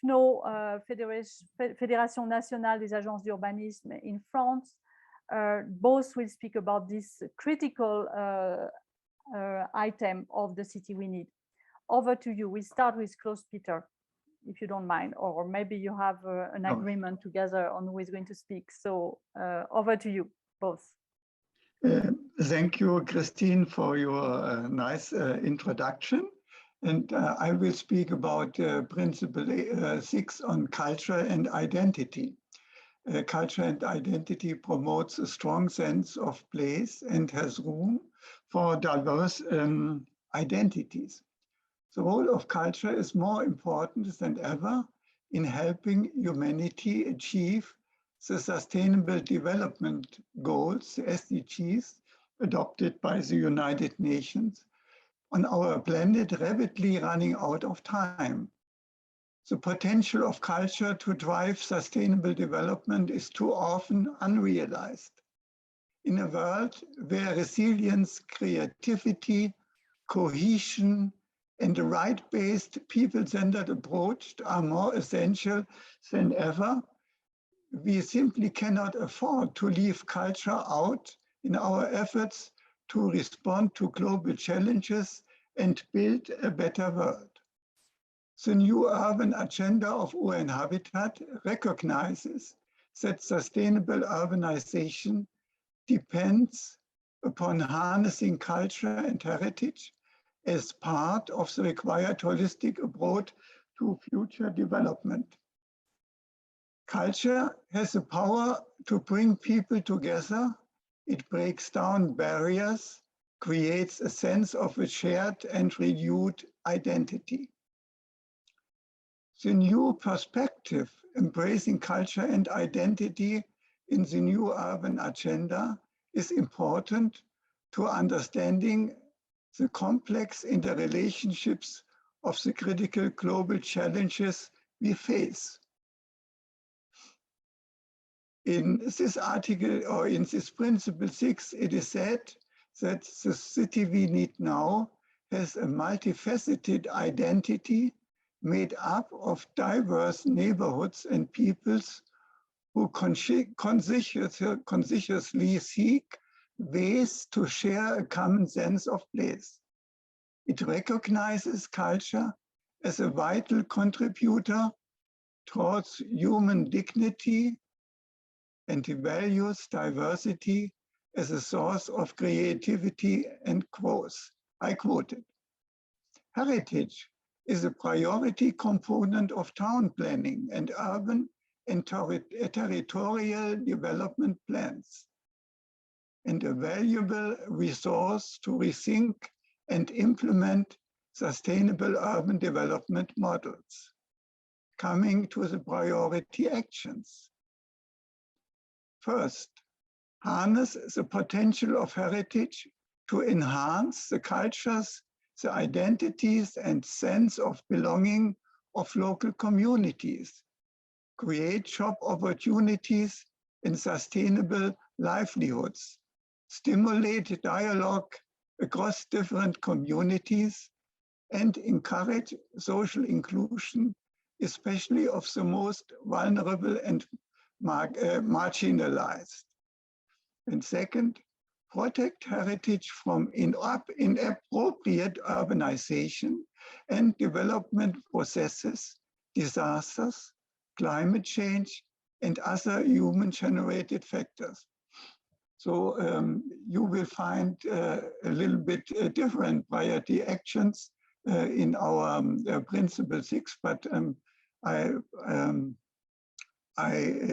Fédération Nationale des Agences d'Urbanisme in France. Both will speak about this critical item of the city we need. Over to you. We start with Klaus-Peter, if you don't mind, or maybe you have an agreement together on who is going to speak. So over to you both. Thank you, Christine, for your nice introduction. And I will speak about Principle 6 on culture and identity. Culture and identity promotes a strong sense of place and has room for diverse identities. The role of culture is more important than ever in helping humanity achieve the Sustainable Development Goals, the SDGs, adopted by the United Nations, on our planet rapidly running out of time. The potential of culture to drive sustainable development is too often unrealized. In a world where resilience, creativity, cohesion, and a right-based, people-centered approach are more essential than ever, we simply cannot afford to leave culture out in our efforts to respond to global challenges and build a better world. The new urban agenda of UN Habitat recognizes that sustainable urbanization depends upon harnessing culture and heritage as part of the required holistic approach to future development. Culture has the power to bring people together. It breaks down barriers, creates a sense of a shared and renewed identity. The new perspective, embracing culture and identity in the new urban agenda, is important to understanding the complex interrelationships of the critical global challenges we face. In this article, or in this Principle 6, it is said that the city we need now has a multifaceted identity made up of diverse neighborhoods and peoples who consciously seek ways to share a common sense of place. It recognizes culture as a vital contributor towards human dignity and values diversity as a source of creativity and growth. I quoted. Heritage is a priority component of town planning and urban and territorial development plans, and a valuable resource to rethink and implement sustainable urban development models. Coming to the priority actions. First, harness the potential of heritage to enhance the cultures, the identities and sense of belonging of local communities, create job opportunities and sustainable livelihoods, stimulate dialogue across different communities, and encourage social inclusion, especially of the most vulnerable and marginalized. And second, protect heritage from inappropriate urbanization and development processes, disasters, climate change, and other human-generated factors. So you will find a little bit different priority actions in our Principle 6, but I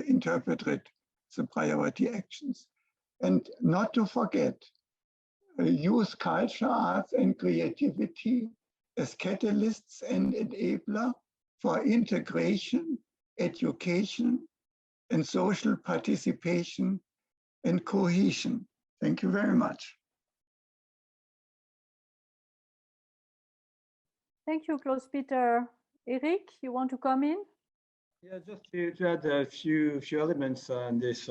interpreted the priority actions. And not to forget, use culture, arts, and creativity as catalysts and enabler for integration, education, and social participation and cohesion. Thank you very much. Thank you, Klaus-Peter. Eric, you want to come in? Yeah, just to add a few elements on this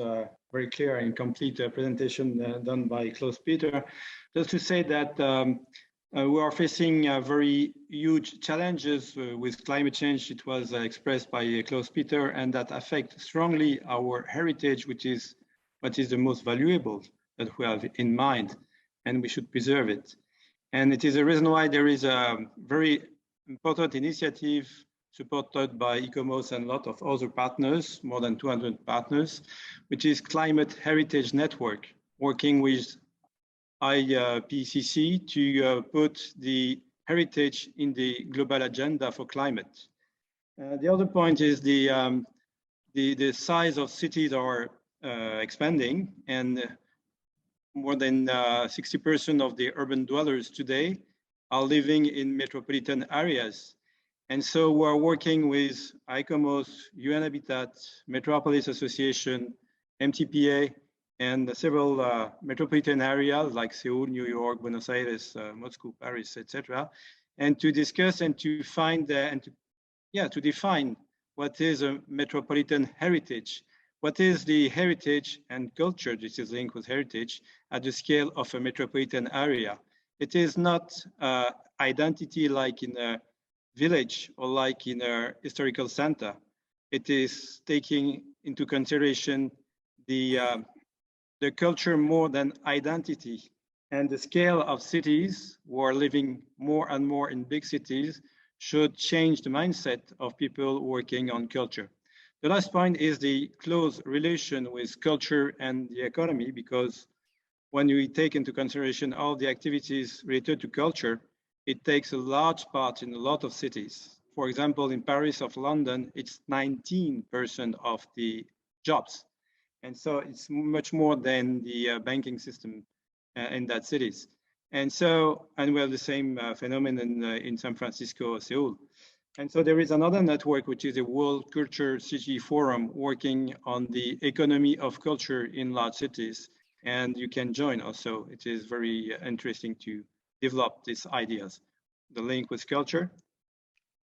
very clear and complete presentation done by Klaus-Peter, just to say that we are facing very huge challenges with climate change. It was expressed by Klaus-Peter, and that affect strongly our heritage, which is what is the most valuable that we have in mind, and we should preserve it. And it is a reason why there is a very important initiative supported by ICOMOS and a lot of other partners, more than 200 partners, which is Climate Heritage Network, working with IPCC to put the heritage in the global agenda for climate. The other point is the size of cities are expanding, and more than 60% of the urban dwellers today are living in metropolitan areas. And so we're working with ICOMOS, UN Habitat, Metropolis Association, MTPA, and several metropolitan areas like Seoul, New York, Buenos Aires, Moscow, Paris, etc., and to discuss and to find to define what is a metropolitan heritage. What is the heritage and culture, this is linked with heritage, at the scale of a metropolitan area? It is not identity like in a village or like in a historical center. It is taking into consideration the culture more than identity, and the scale of cities who are living more and more in big cities should change the mindset of people working on culture. The last point is the close relation with culture and the economy, because when we take into consideration all the activities related to culture, it takes a large part in a lot of cities. For example, in Paris or London, it's 19% of the jobs. And so it's much more than the banking system in that cities. And we have the same phenomenon in San Francisco or Seoul. And so there is another network, which is a World Culture City Forum, working on the economy of culture in large cities. And you can join also. It is very interesting to develop these ideas. The link with culture,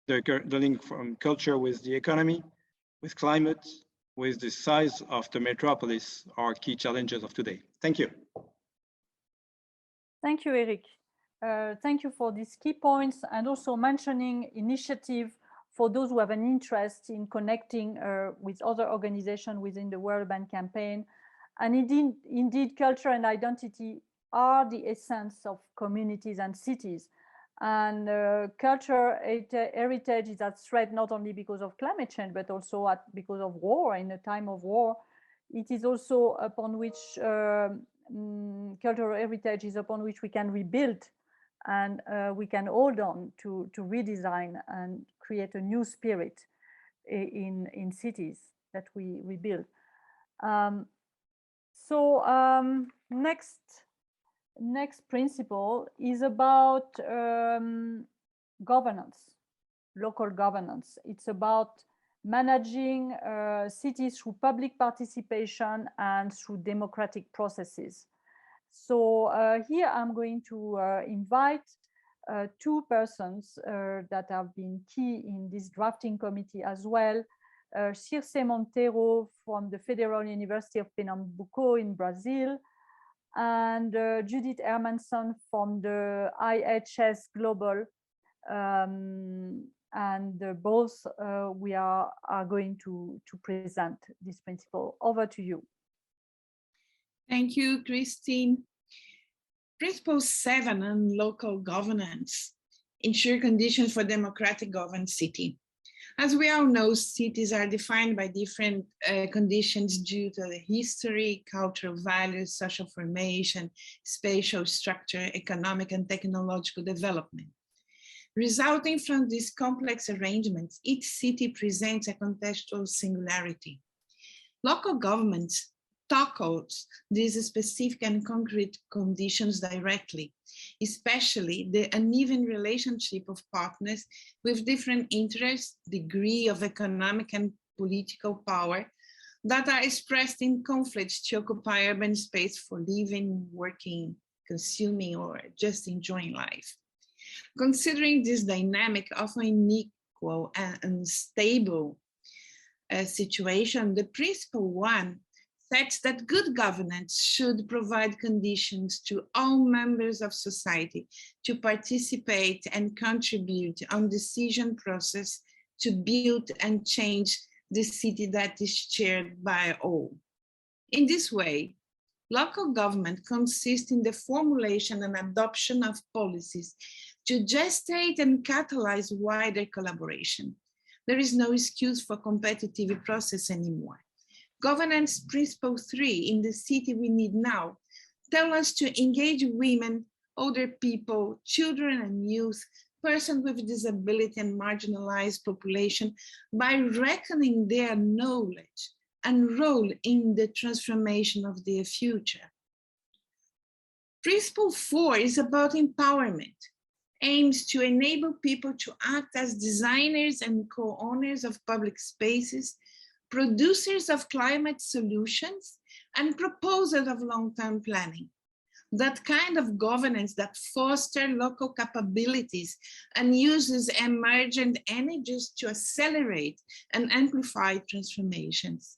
the link from culture with the economy, with climate, with the size of the metropolis are key challenges of today. Thank you. Thank you, Eric. Thank you for these key points, and also mentioning initiative for those who have an interest in connecting with other organizations within the World Urban Campaign. And indeed, culture and identity are the essence of communities and cities. And cultural heritage is at threat not only because of climate change, but also because of war. In a time of war, it is also upon which cultural heritage is upon which we can rebuild, and we can hold on to redesign and create a new spirit in cities that we rebuild. Next principle is about governance, local governance. It's about managing cities through public participation and through democratic processes. So here I'm going to invite two persons that have been key in this drafting committee as well. Circe Monteiro from the Federal University of Pernambuco in Brazil, and Judith Hermanson from the IHS Global. And both we are going to present this principle. Over to you. Thank you, Christine. Principle 7 on local governance: ensure conditions for democratic governed city. As we all know, cities are defined by different conditions due to the history, cultural values, social formation, spatial structure, economic and technological development. Resulting from these complex arrangements, each city presents a contextual singularity. Local governments tackles these specific and concrete conditions directly, especially the uneven relationship of partners with different interests, degree of economic and political power that are expressed in conflicts to occupy urban space for living, working, consuming, or just enjoying life. Considering this dynamic, often unequal and unstable situation, the principle 1 sets that good governance should provide conditions to all members of society to participate and contribute on decision process to build and change the city that is shared by all. In this way, local government consists in the formulation and adoption of policies to gestate and catalyze wider collaboration. There is no excuse for competitive process anymore. Governance principle 3 in the city we need now tell us to engage women, older people, children and youth, persons with disability and marginalized population by reckoning their knowledge and role in the transformation of their future. Principle 4 is about empowerment, aims to enable people to act as designers and co-owners of public spaces, producers of climate solutions, and proposers of long-term planning. That kind of governance that fosters local capabilities and uses emergent energies to accelerate and amplify transformations.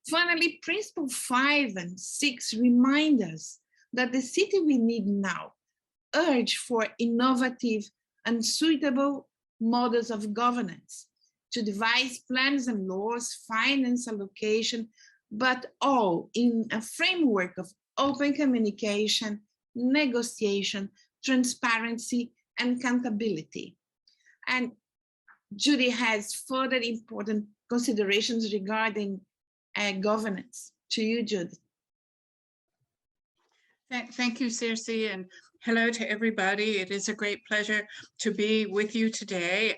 Finally, principle 5 and 6 remind us that the city we need now urge for innovative and suitable models of governance, to devise plans and laws, finance, allocation, but all in a framework of open communication, negotiation, transparency, and accountability. And Judy has further important considerations regarding governance. To you, Judy. Thank you, Circe, and hello to everybody. It is a great pleasure to be with you today.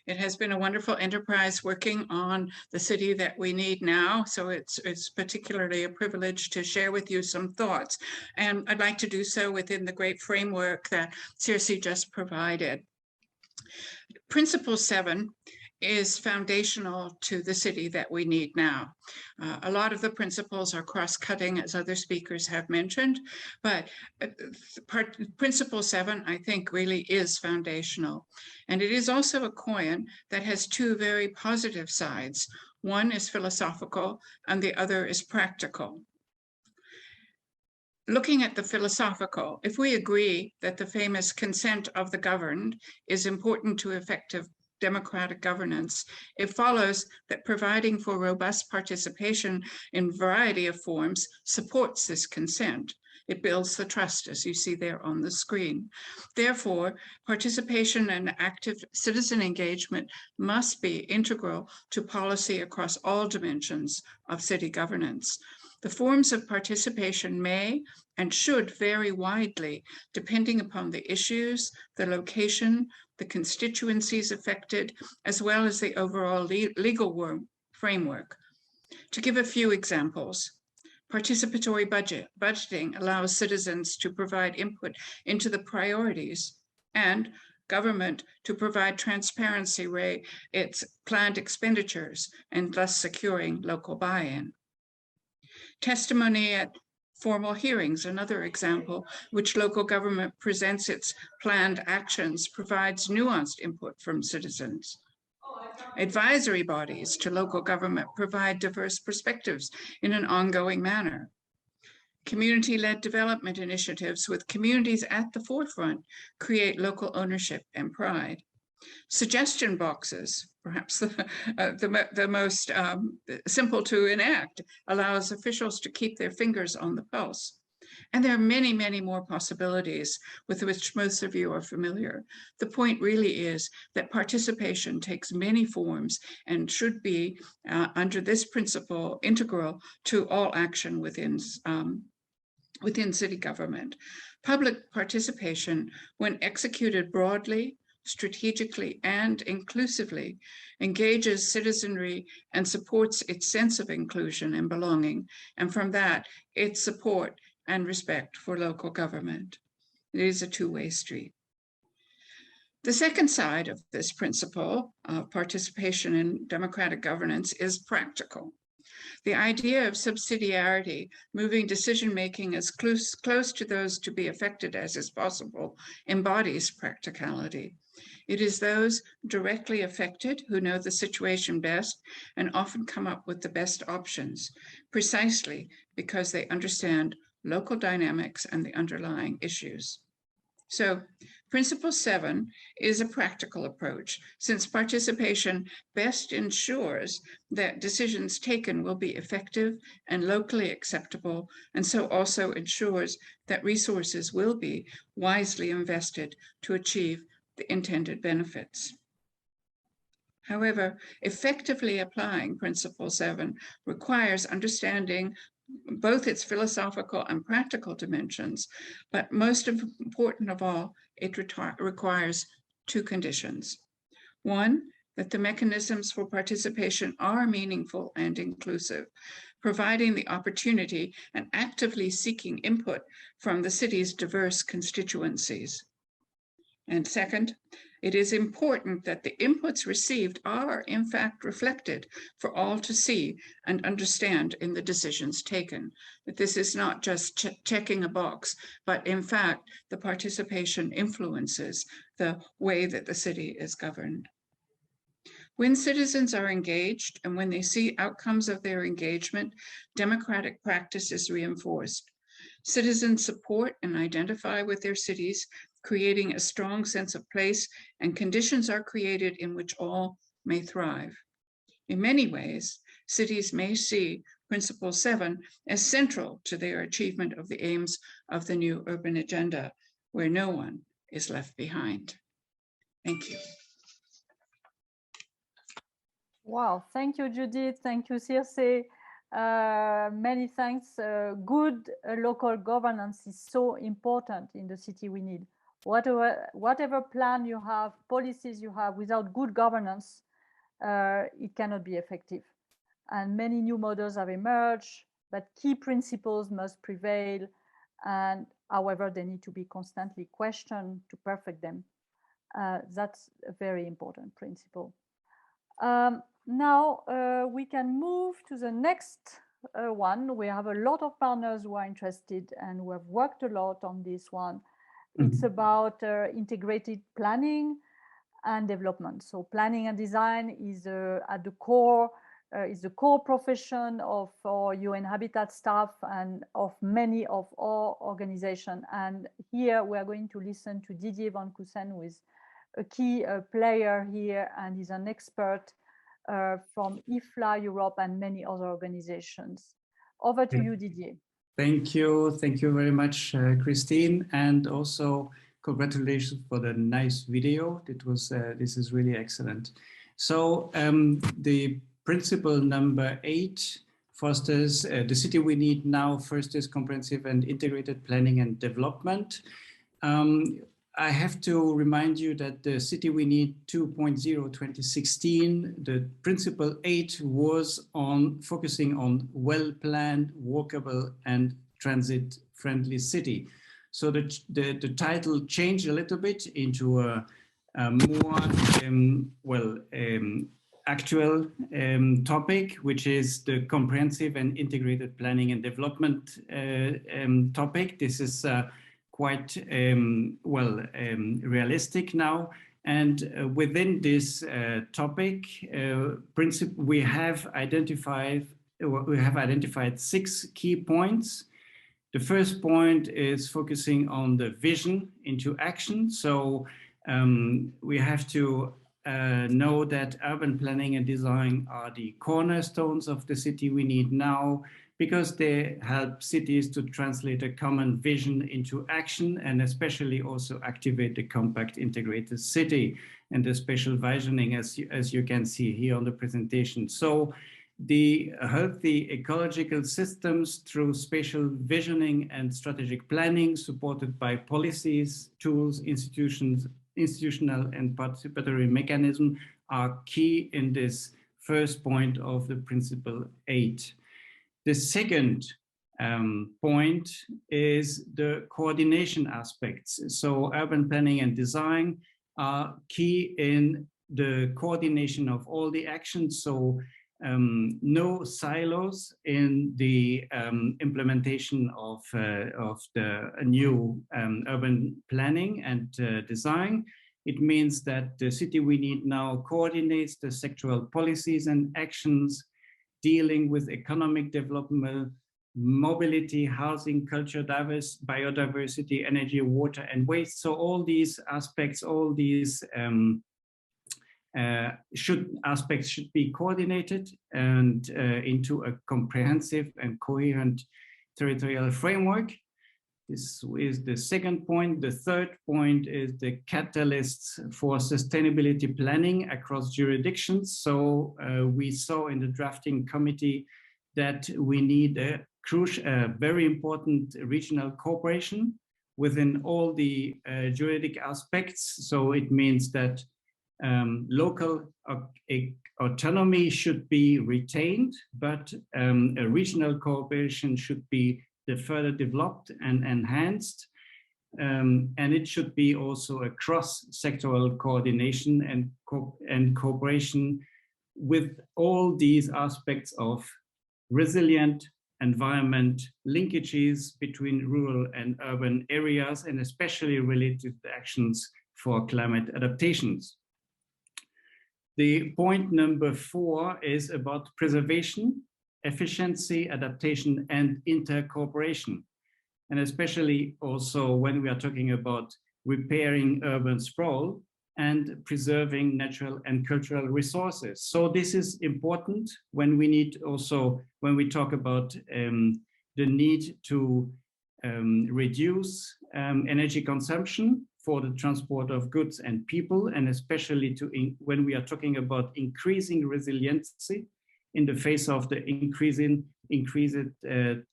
It has been a wonderful enterprise working on the city that we need now, so it's particularly a privilege to share with you some thoughts. And I'd like to do so within the great framework that Circe just provided. Principle 7 is foundational to the city that we need now. A lot of the principles are cross-cutting, as other speakers have mentioned, but Principle 7, I think, really is foundational. And it is also a coin that has two very positive sides. One is philosophical, and the other is practical. Looking at the philosophical, if we agree that the famous consent of the governed is important to effective democratic governance, it follows that providing for robust participation in a variety of forms supports this consent. It builds the trust, as you see there on the screen. Therefore, participation and active citizen engagement must be integral to policy across all dimensions of city governance. The forms of participation may and should vary widely depending upon the issues, the location, the constituencies affected, as well as the overall legal framework. To give a few examples, participatory budgeting allows citizens to provide input into the priorities, and government to provide transparency rate its planned expenditures and thus securing local buy-in. Testimony at formal hearings, another example, which local government presents its planned actions, provides nuanced input from citizens. Advisory bodies to local government provide diverse perspectives in an ongoing manner. Community-led development initiatives with communities at the forefront create local ownership and pride. Suggestion boxes, perhaps the most simple to enact, allows officials to keep their fingers on the pulse. And there are many, many more possibilities with which most of you are familiar. The point really is that participation takes many forms and should be, under this principle, integral to all action within city government. Public participation, when executed broadly, strategically, and inclusively, engages citizenry and supports its sense of inclusion and belonging, and from that, its support and respect for local government. It is a two-way street. The second side of this principle of participation in democratic governance is practical. The idea of subsidiarity, moving decision-making as close to those to be affected as is possible, embodies practicality. It is those directly affected who know the situation best and often come up with the best options, precisely because they understand local dynamics and the underlying issues. So, Principle 7 is a practical approach, since participation best ensures that decisions taken will be effective and locally acceptable, and so also ensures that resources will be wisely invested to achieve the intended benefits. However, effectively applying Principle 7 requires understanding both its philosophical and practical dimensions, but most important of all, it requires two conditions. One, that the mechanisms for participation are meaningful and inclusive, providing the opportunity and actively seeking input from the city's diverse constituencies. And second, it is important that the inputs received are in fact reflected for all to see and understand in the decisions taken. That this is not just checking a box, but in fact, the participation influences the way that the city is governed. When citizens are engaged and when they see outcomes of their engagement, democratic practice is reinforced. Citizens support and identify with their cities, creating a strong sense of place, and conditions are created in which all may thrive. In many ways, cities may see Principle 7 as central to their achievement of the aims of the new urban agenda, where no one is left behind. Thank you. Wow, thank you, Judith. Thank you, Circe. Many thanks. Good local governance is so important in the city we need. Whatever plan you have, policies you have, without good governance, it cannot be effective. And many new models have emerged, but key principles must prevail. And however, they need to be constantly questioned to perfect them. That's a very important principle. Now we can move to the next one. We have a lot of partners who are interested and who have worked a lot on this one. It's about integrated planning and development. So planning and design is at the core, is the core profession of our UN Habitat staff and of many of our organizations. And here we are going to listen to Didier Van Kussen, who is a key player here, and he's an expert from IFLA Europe and many other organizations. Over to you, Didier. Thank you very much, Christine, and also congratulations for the nice video. It was this is really excellent. So the principle number 8 fosters the city we need now. First is comprehensive and integrated planning and development. I have to remind you that the City We Need 2.0 2016, the principle 8 was on focusing on well-planned, walkable, and transit-friendly city. So the title changed a little bit into a more actual topic, which is the comprehensive and integrated planning and development topic. This is quite realistic now, and within this topic we have identified 6 key points. The first point is focusing on the vision into action. So we have to know that urban planning and design are the cornerstones of the city we need now, because they help cities to translate a common vision into action, and especially also activate the compact integrated city and the spatial visioning, as you can see here on the presentation. So the healthy ecological systems through spatial visioning and strategic planning, supported by policies, tools, institutional and participatory mechanism, are key in this first point of the principle 8. The second point is the coordination aspects. So urban planning and design are key in the coordination of all the actions. So no silos in the implementation of the new urban planning and design. It means that the city we need now coordinates the sectoral policies and actions dealing with economic development, mobility, housing, culture, biodiversity, energy, water, and waste. So all these aspects, all these aspects should be coordinated and into a comprehensive and coherent territorial framework. This is the second point. The third point is the catalysts for sustainability planning across jurisdictions. So we saw in the drafting committee that we need a very important regional cooperation within all the juridic aspects. So it means that local autonomy should be retained, but a regional cooperation should be further developed and enhanced, and it should be also a cross-sectoral coordination and cooperation with all these aspects of resilient environment, linkages between rural and urban areas, and especially related to actions for climate adaptations. The point number 4 is about preservation, efficiency, adaptation, and intercooperation. And especially also when we are talking about repairing urban sprawl and preserving natural and cultural resources. So this is important when we talk about the need to reduce energy consumption for the transport of goods and people, and especially when we are talking about increasing resiliency in the face of the increased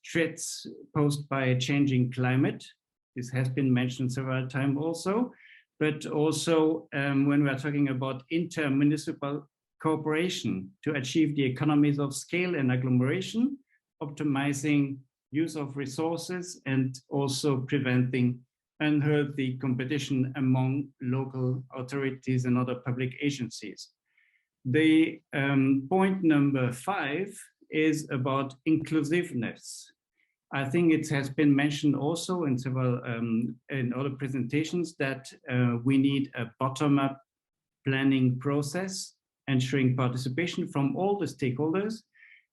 threats posed by a changing climate. This has been mentioned several times also, but also when we are talking about intermunicipal cooperation to achieve the economies of scale and agglomeration, optimizing use of resources, and also preventing unhealthy competition among local authorities and other public agencies. The point number 5 is about inclusiveness. I think it has been mentioned also in several in other presentations that we need a bottom-up planning process, ensuring participation from all the stakeholders.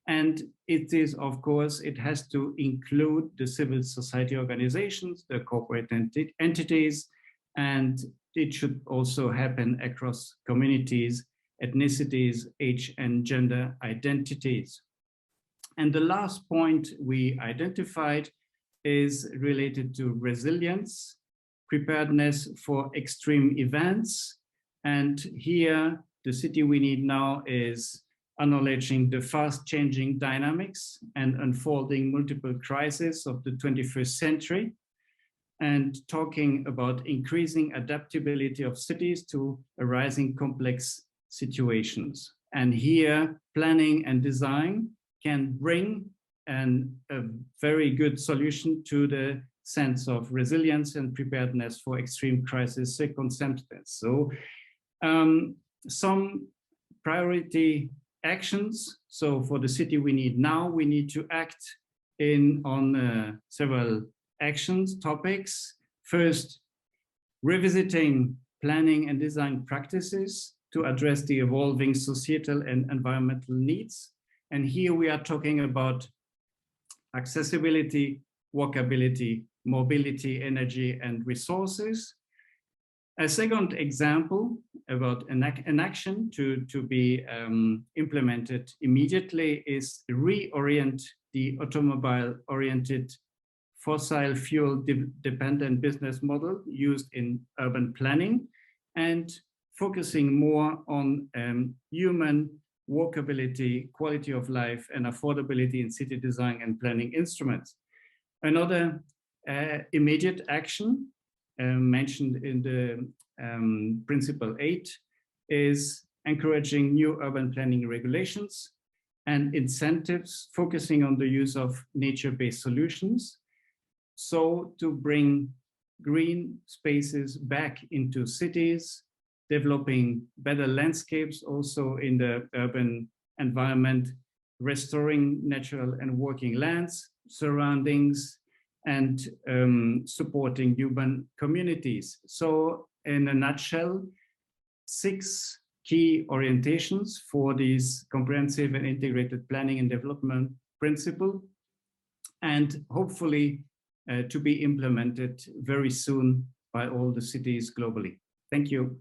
And it is, of course, it has to include the civil society organizations, the corporate entities, and it should also happen across communities, ethnicities, age and gender identities. And the last point we identified is related to resilience, preparedness for extreme events. And here, the city we need now is acknowledging the fast changing dynamics and unfolding multiple crises of the 21st century, and talking about increasing adaptability of cities to arising complex situations. And here, planning and design can bring a very good solution to the sense of resilience and preparedness for extreme crisis circumstances. So some priority actions. So for the city we need now, we need to act on several actions, topics. First, revisiting planning and design practices to address the evolving societal and environmental needs. And here we are talking about accessibility, walkability, mobility, energy, and resources. A second example about an action to be implemented immediately is reorient the automobile-oriented fossil fuel dependent business model used in urban planning and focusing more on human walkability, quality of life, and affordability in city design and planning instruments. Another immediate action mentioned in the Principle 8 is encouraging new urban planning regulations and incentives focusing on the use of nature-based solutions. So to bring green spaces back into cities, developing better landscapes also in the urban environment, restoring natural and working lands, surroundings, and supporting urban communities. So in a nutshell, 6 key orientations for these comprehensive and integrated planning and development principle, and hopefully to be implemented very soon by all the cities globally. Thank you.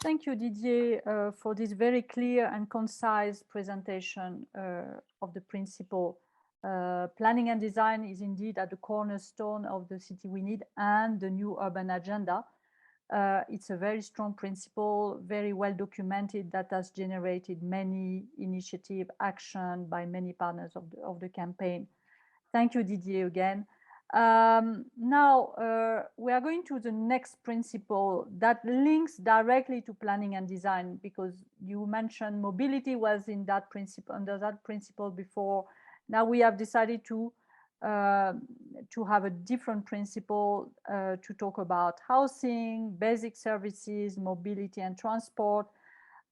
Thank you, Didier, for this very clear and concise presentation of the principle. Planning and design is indeed at the cornerstone of the city we need and the new urban agenda. It's a very strong principle, very well documented, that has generated many initiative action by many partners of the campaign. Thank you, Didier, again. Now we are going to the next principle that links directly to planning and design, because you mentioned mobility was in that principle, under that principle before. Now we have decided to have a different principle to talk about housing, basic services, mobility, and transport.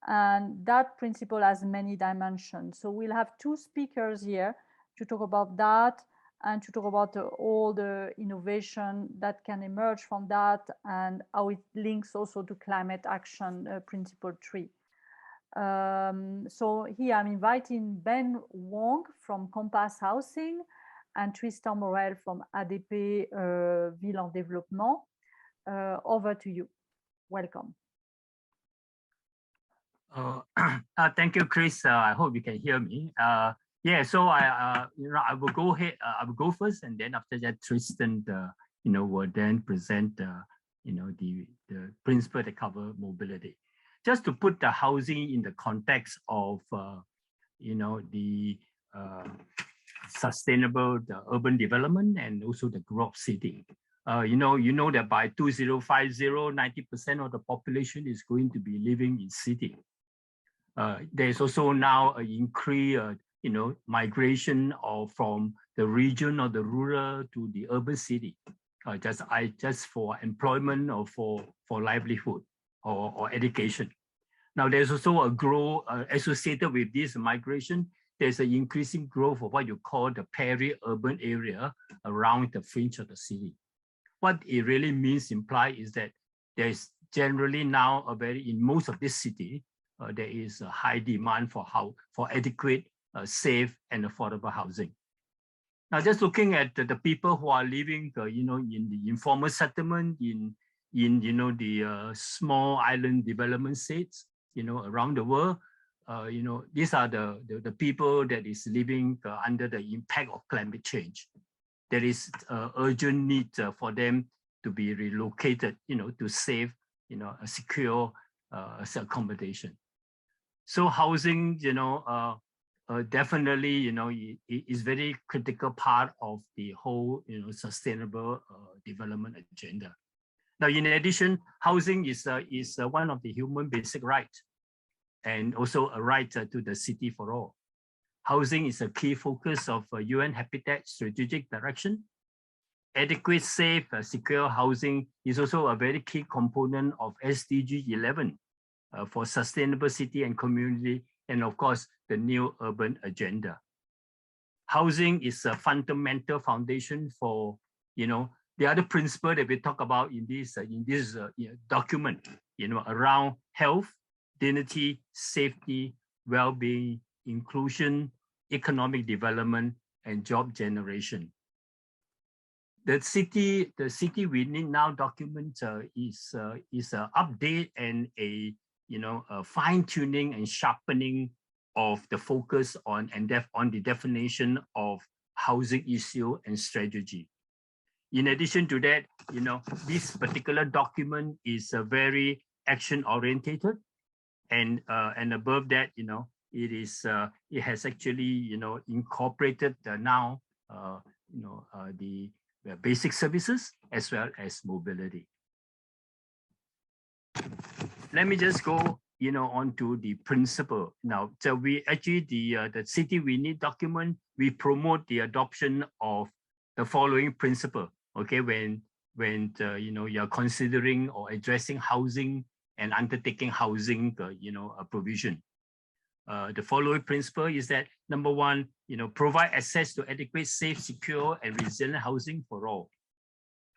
And that principle has many dimensions. So we'll have 2 speakers here to talk about that and to talk about all the innovation that can emerge from that and how it links also to climate action principle 3. So here I'm inviting Ben Wong from Compass Housing and Tristan Morel from Adaptation Ville en Développement. Over to you. Welcome. Thank you, Chris. I hope you can hear me. Yeah, so I will go ahead. I will go first, and then after that, Tristan, will then present, the principle that cover mobility. Just to put the housing in the context of, the sustainable urban development and also the growth city. You know that by 2050, 90% of the population is going to be living in city. There's also now an increase, migration from the region or the rural to the urban city, just for employment or for livelihood or education. Now there's also a growth associated with this migration. There's an increasing growth of what you call the peri-urban area around the fringe of the city. What it really implies is that there's generally now in most of this city, there is a high demand for adequate, safe, and affordable housing. Now, just looking at the people who are living, in the informal settlement, in the small island development states, around the world, these are the people that is living under the impact of climate change. There is urgent need for them to be relocated, to save, a secure accommodation. So housing, definitely, is very critical part of the whole, sustainable development agenda. Now, in addition, housing is one of the human basic rights, and also a right to the city for all. Housing is a key focus of UN Habitat Strategic Direction. Adequate, safe, secure housing is also a very key component of SDG 11 for sustainable city and community, and of course, the new urban agenda. Housing is a fundamental foundation for, the other principle that we talk about in this document, around health, dignity, safety, well-being, inclusion, economic development, and job generation. The city we need now document is an update and a fine-tuning and sharpening of the focus on the definition of housing issue and strategy. In addition to that, this particular document is very action-orientated, and above that, it has actually incorporated now the basic services as well as mobility. Let me just go on to the principle now. So we actually the City We Need document, we promote the adoption of the following principle. Okay, when you're considering or addressing housing and undertaking housing provision. The following principle is that, number one, provide access to adequate, safe, secure, and resilient housing for all.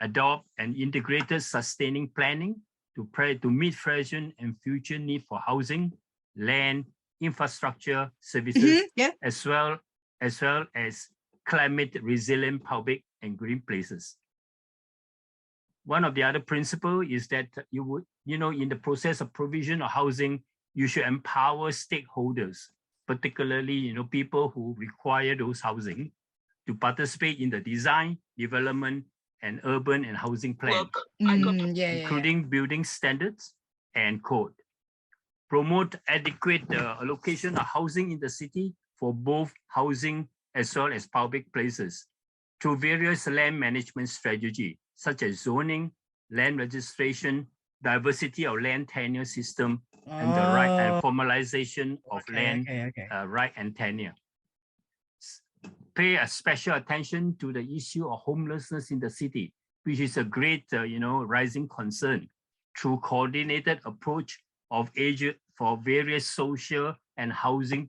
Adopt an integrated sustaining planning to meet present and future need for housing, land, infrastructure, services, as well as climate resilient public and green places. One of the other principles is that you would, in the process of provision of housing, you should empower stakeholders, particularly, people who require those housing, to participate in the design, development, and urban and housing plan, including building standards and code. Promote adequate allocation of housing in the city for both housing as well as public places through various land management strategies, such as zoning, land registration, diversity of land tenure system, and the right and formalization of land right and tenure. Pay a special attention to the issue of homelessness in the city, which is a great, rising concern, through coordinated approach of for various social and housing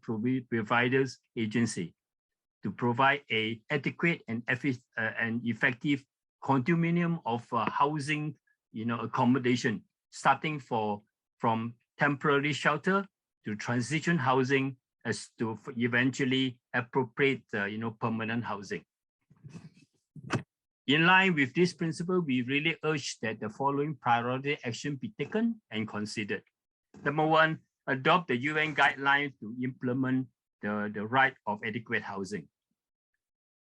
providers agency to provide a adequate and effective continuum of housing, accommodation, starting from temporary shelter to transition housing as to eventually appropriate, permanent housing. In line with this principle, we really urge that the following priority action be taken and considered. Number one, adopt the UN guidelines to implement the right of adequate housing.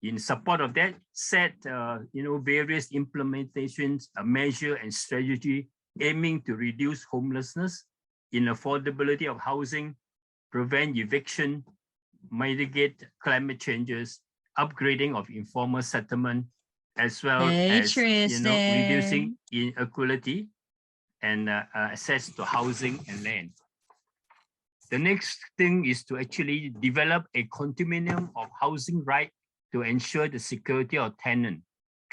In support of that, set various implementations, measure and strategy aiming to reduce homelessness, inaffordability of housing, prevent eviction, mitigate climate changes, upgrading of informal settlement, as well as reducing inequality and access to housing and land. The next thing is to actually develop a continuum of housing right to ensure the security of tenant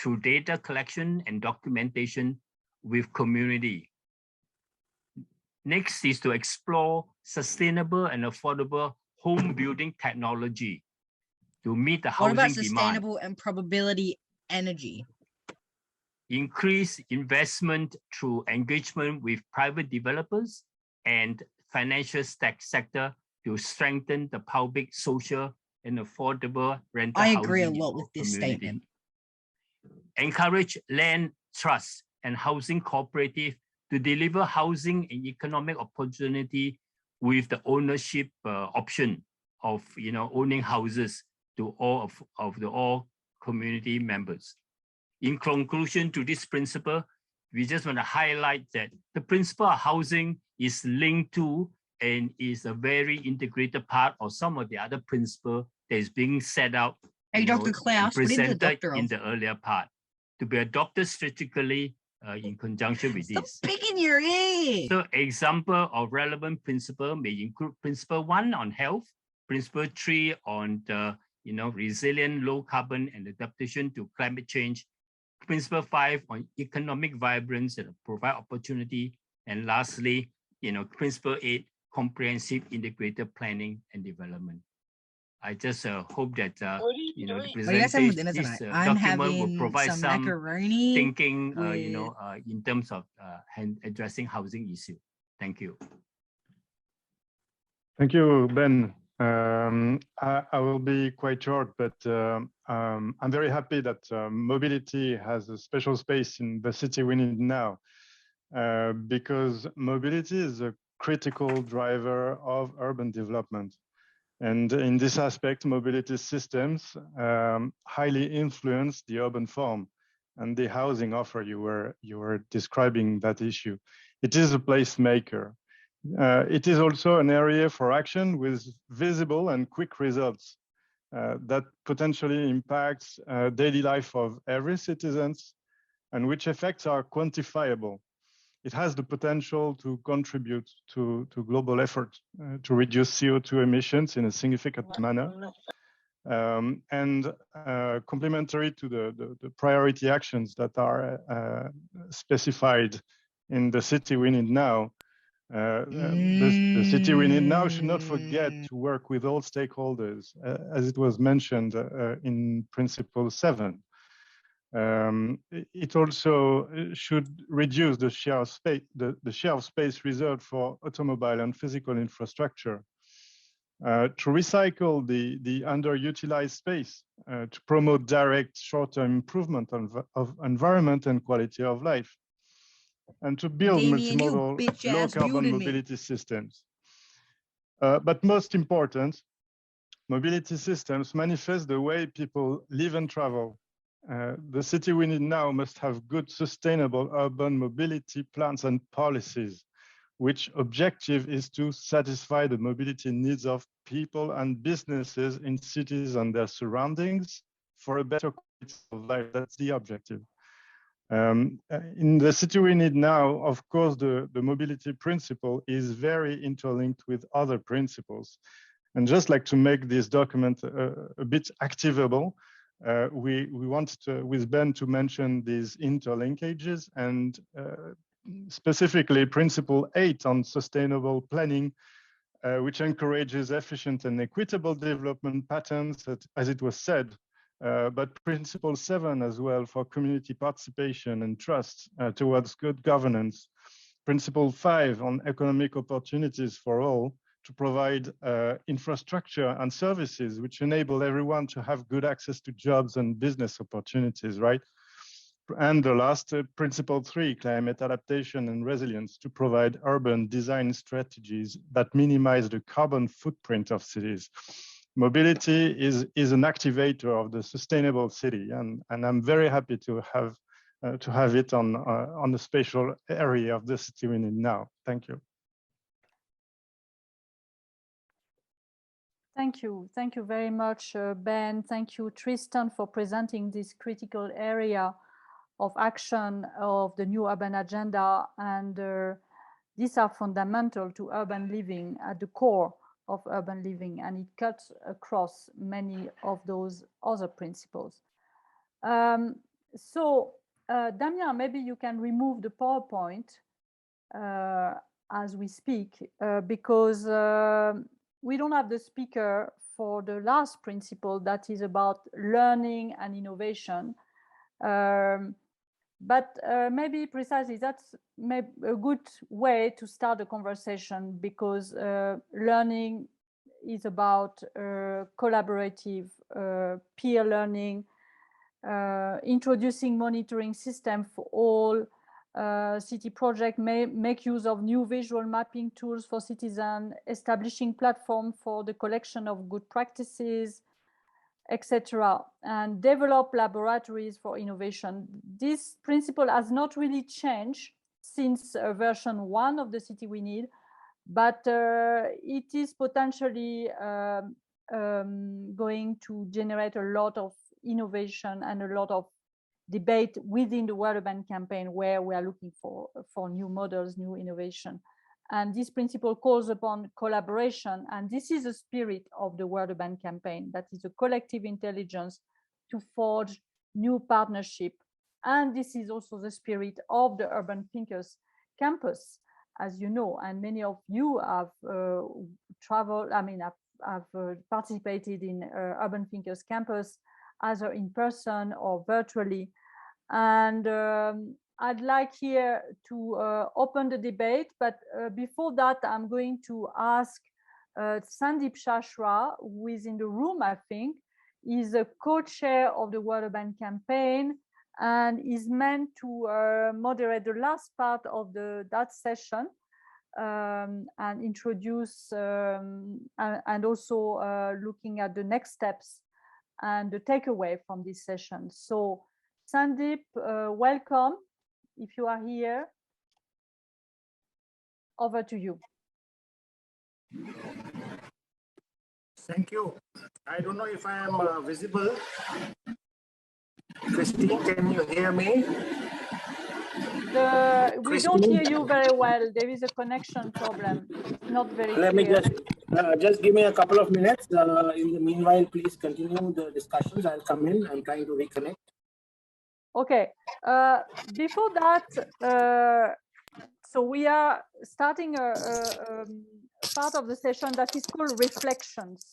through data collection and documentation with community. Next is to explore sustainable and affordable home building technology to meet the housing demand. What about sustainable and probability energy? Increase investment through engagement with private developers and financial sector to strengthen the public, social, and affordable rental housing. I agree a lot with this statement. Encourage land trust and housing cooperative to deliver housing and economic opportunity with the ownership option of owning houses to all of the all community members. In conclusion to this principle, we just want to highlight that the principle of housing is linked to and is a very integrated part of some of the other principle that is being set out Hey, Dr. Klaus, what is the presented doctor in of? the earlier part to be adopted strategically in conjunction with this. Picking your ear. So example of relevant principle may include principle 1 on health, principle 3 on the resilient low carbon and adaptation to climate change, principle 5 on economic vibrance and provide opportunity, and lastly, principle 8, comprehensive integrated planning and development. I just hope that the presentation, this document will provide some thinking, in terms of addressing housing issue. Thank you. Thank you, Ben. I will be quite short, but I'm very happy that mobility has a special space in the city we need now, because mobility is a critical driver of urban development. And in this aspect, mobility systems highly influence the urban form and the housing offer. You were describing that issue. It is a placemaker. It is also an area for action with visible and quick results that potentially impacts daily life of every citizen, and which effects are quantifiable. It has the potential to contribute to global efforts to reduce CO2 emissions in a significant manner. And complementary to the priority actions that are specified in the city we need now, the city we need now should not forget to work with all stakeholders, as it was mentioned in Principle 7. It also should reduce the share of space, the share of space reserved for automobile and physical infrastructure, to recycle the underutilized space, to promote direct short-term improvement of environment and quality of life, and to build multimodal low-carbon mobility systems. But most important, mobility systems manifest the way people live and travel. The city we need now must have good, sustainable urban mobility plans and policies, which objective is to satisfy the mobility needs of people and businesses in cities and their surroundings for a better quality of life. That's the objective. In the city we need now, of course, the mobility principle is very interlinked with other principles. And just like to make this document a bit activable, we wanted to, with Ben, to mention these interlinkages, and specifically Principle 8 on sustainable planning, which encourages efficient and equitable development patterns, as it was said, but Principle 7 as well for community participation and trust towards good governance. Principle 5 on economic opportunities for all, to provide infrastructure and services which enable everyone to have good access to jobs and business opportunities, right? And the last, Principle 3, climate adaptation and resilience, to provide urban design strategies that minimize the carbon footprint of cities. Mobility is an activator of the sustainable city, and I'm very happy to have it on the spatial area of the city we need now. Thank you. Thank you very much, Ben. Thank you, Tristan, for presenting this critical area of action of the new urban agenda, and these are fundamental to urban living, at the core of urban living, and it cuts across many of those other principles. So, Damien, maybe you can remove the PowerPoint as we speak, because we don't have the speaker for the last principle, that is about learning and innovation. But maybe precisely that's a good way to start a conversation, because learning is about collaborative peer learning, introducing monitoring system for all city project may make use of new visual mapping tools for citizens, establishing platform for the collection of good practices, etc., and develop laboratories for innovation. This principle has not really changed since version 1 of the City We Need, but it is potentially going to generate a lot of innovation and a lot of debate within the World Urban Campaign, where we are looking for new models, new innovation. And this principle calls upon collaboration, and this is the spirit of the World Urban Campaign, that is a collective intelligence to forge new partnership. And this is also the spirit of the Urban Thinkers Campus, as you know, and many of you have traveled, have participated in Urban Thinkers Campus, either in person or virtually. And I'd like here to open the debate, but before that, I'm going to ask Sandeep Shashra, who is in the room, I think, is a co-chair of the World Urban Campaign and is meant to moderate the last part of that session and introduce and also looking at the next steps and the takeaway from this session. So Sandeep, welcome. If you are here, over to you. Thank you. I don't know if I am visible. Christine, can you hear me? We don't hear you very well. There is a connection problem. It's not very clear. Let me just give me a couple of minutes. In the meanwhile, please continue the discussions. I'll come in. I'm trying to reconnect. Okay. Before that, so we are starting a part of the session that is called reflections.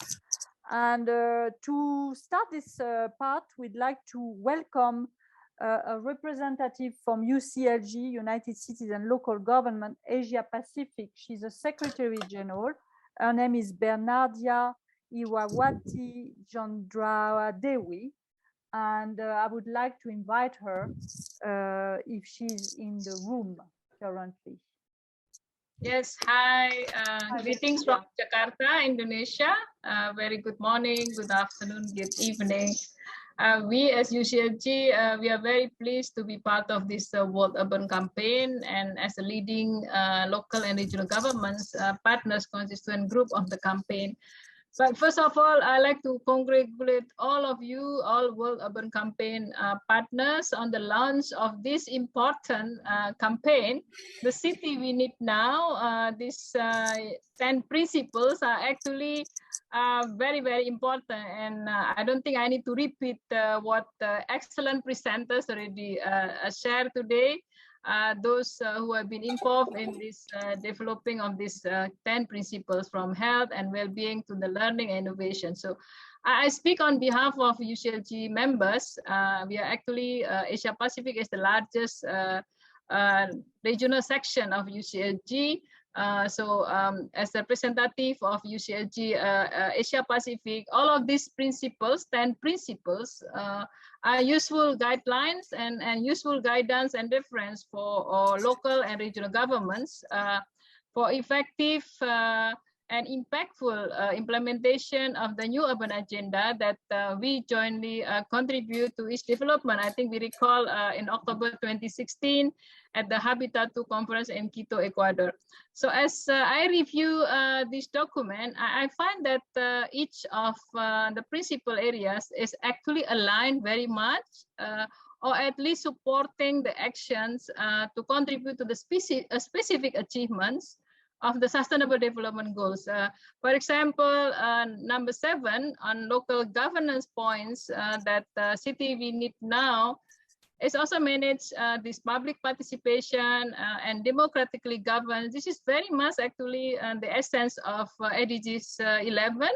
And to start this part, we'd like to welcome a representative from UCLG, United Cities and Local Government, Asia Pacific. She's a Secretary General. Her name is Bernardia Iwawati Jandradewi. And I would like to invite her if she's in the room currently. Yes, hi, greetings from Jakarta, Indonesia. Very good morning, good afternoon, good evening. We as UCLG, we are very pleased to be part of this World Urban Campaign and as a leading local and regional governments, partners, constituent group of the campaign. But first of all, I'd like to congratulate all of you, all World Urban Campaign partners on the launch of this important campaign. The City We Need Now, these 10 principles are actually very, very important. And I don't think I need to repeat what excellent presenters already shared today. Those who have been involved in this developing of these 10 principles, from health and well-being to the learning and innovation. So I speak on behalf of UCLG members. We are actually, Asia Pacific is the largest regional section of UCLG. So as a representative of UCLG Asia Pacific, all of these principles, 10 principles, are useful guidelines and useful guidance and reference for local and regional governments for effective and impactful implementation of the new urban agenda that we jointly contribute to its development. I think we recall in October 2016 at the Habitat 2 conference in Quito, Ecuador. So as I review this document, I find that each of the principal areas is actually aligned very much, or at least supporting the actions to contribute to the specific achievements of the Sustainable Development Goals. For example, number 7 on local governance points that City We Need Now is also manage this public participation and democratically govern. This is very much actually the essence of SDGs 11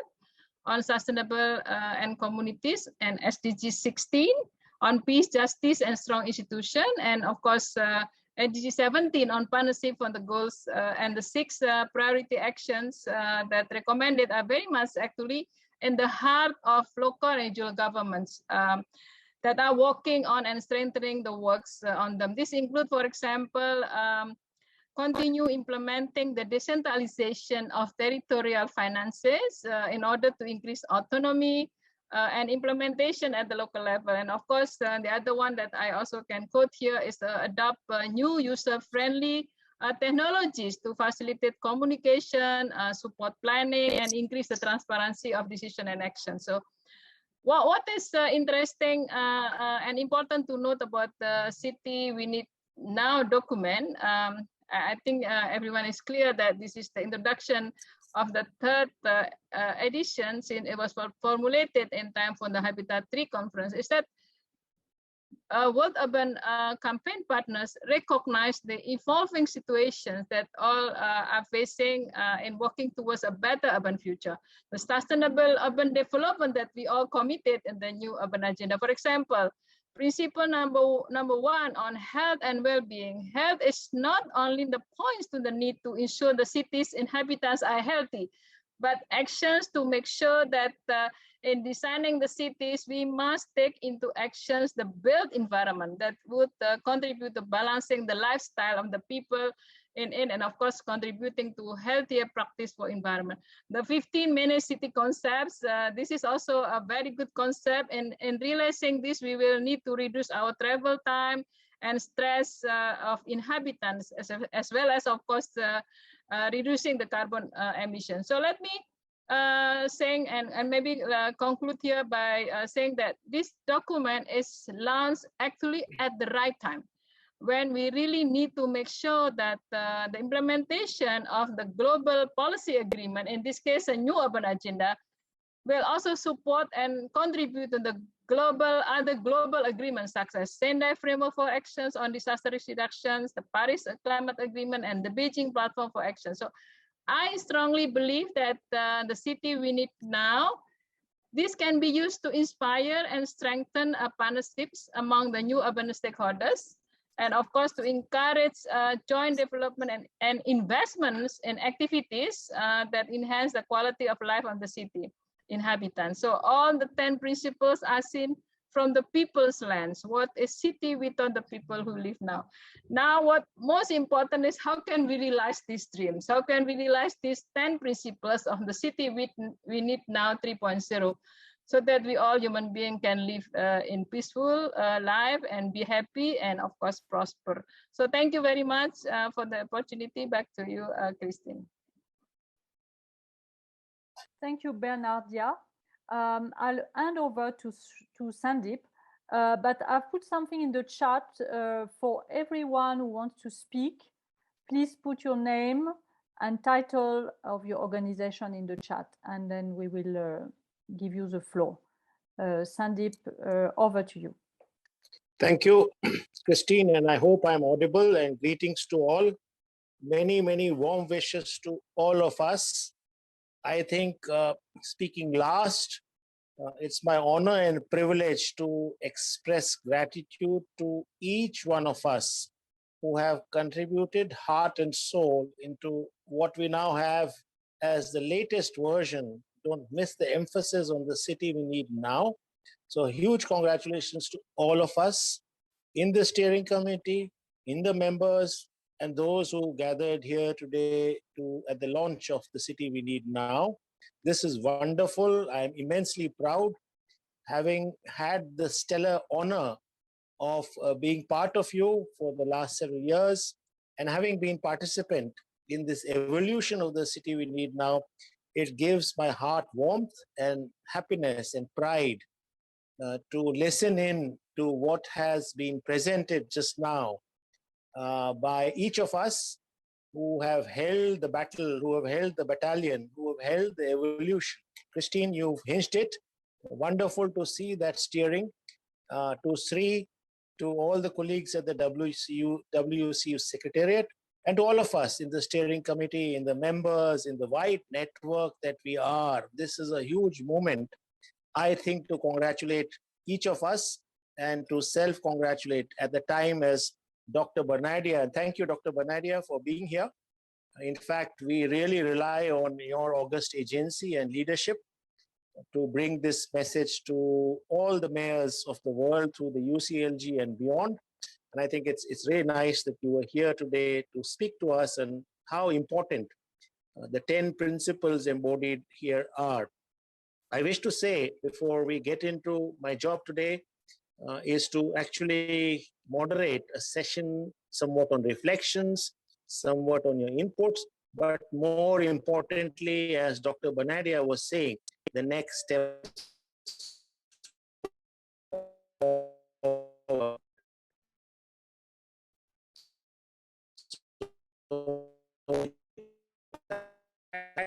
on sustainable and communities, and SDG 16 on peace, justice, and strong institution, and of course SDG 17 on partnership on the goals, and the 6 priority actions that recommended are very much actually in the heart of local and regional governments. that are working on and strengthening the works on them. This include, for example, continue implementing the decentralization of territorial finances in order to increase autonomy and implementation at the local level. And of course, the other one that I also can quote here is adopt new user-friendly technologies to facilitate communication, support planning, and increase the transparency of decision and action. So what is interesting and important to note about the City We Need Now document, I think everyone is clear that this is the introduction of the third edition, since it was formulated in time for the Habitat 3 conference, is that World Urban Campaign partners recognize the evolving situations that all are facing in working towards a better urban future. The sustainable urban development that we all committed in the new urban agenda. For example, principle number one on health and well-being. Health is not only the points to the need to ensure the city's inhabitants are healthy, but actions to make sure that in designing the cities, we must take into actions the built environment that would contribute to balancing the lifestyle of the people and of course contributing to healthier practice for environment. The 15-minute city concepts, this is also a very good concept, and in realizing this, we will need to reduce our travel time and stress of inhabitants, as well as of course reducing the carbon emission. So let me saying and maybe conclude here by saying that this document is launched actually at the right time, when we really need to make sure that the implementation of the global policy agreement, in this case a new urban agenda, will also support and contribute to the other global agreements such as Sendai Framework for Actions on Disaster Risk Reductions, the Paris Climate Agreement, and the Beijing Platform for Action. So I strongly believe that the City We Need Now, this can be used to inspire and strengthen partnerships among the new urban stakeholders, and of course to encourage joint development and investments in activities that enhance the quality of life of the city inhabitants. So all the 10 principles are seen from the people's lens. What is city without the people who live now? Now, what most important is how can we realize these dreams? How can we realize these 10 principles of the City We Need Now 3.0, so that we all human beings can live in peaceful life and be happy and of course prosper. So thank you very much for the opportunity. Back to you, Christine. Thank you, Bernardia. I'll hand over to Sandeep, but I've put something in the chat for everyone who wants to speak. Please put your name and title of your organization in the chat, and then we will give you the floor. Sandeep, over to you. Thank you, Christine, and I hope I'm audible, and greetings to all. Many, many warm wishes to all of us. I think speaking last, it's my honor and privilege to express gratitude to each one of us who have contributed heart and soul into what we now have as the latest version. Don't miss the emphasis on the City We Need Now. So huge congratulations to all of us in the steering committee, in the members, and those who gathered here today at the launch of the City We Need Now. This is wonderful. I'm immensely proud, having had the stellar honor of being part of you for the last several years, and having been participant in this evolution of the City We Need Now. It gives my heart warmth and happiness and pride to listen in to what has been presented just now by each of us who have held the battle, who have held the battalion, who have held the evolution. Christine, you've hinged it. Wonderful to see that steering. To Sri, to all the colleagues at the WCU Secretariat, and to all of us in the steering committee, in the members, in the wide network that we are. This is a huge moment, I think, to congratulate each of us and to self-congratulate at the time as Dr. Bernardia. And thank you, Dr. Bernardia, for being here. In fact, we really rely on your august agency and leadership to bring this message to all the mayors of the world through the UCLG and beyond. And I think it's really nice that you are here today to speak to us and how important the 10 principles embodied here are. I wish to say, before we get into my job today, is to actually moderate a session somewhat on reflections, somewhat on your inputs, but more importantly, as Dr. Banadia was saying, the next step.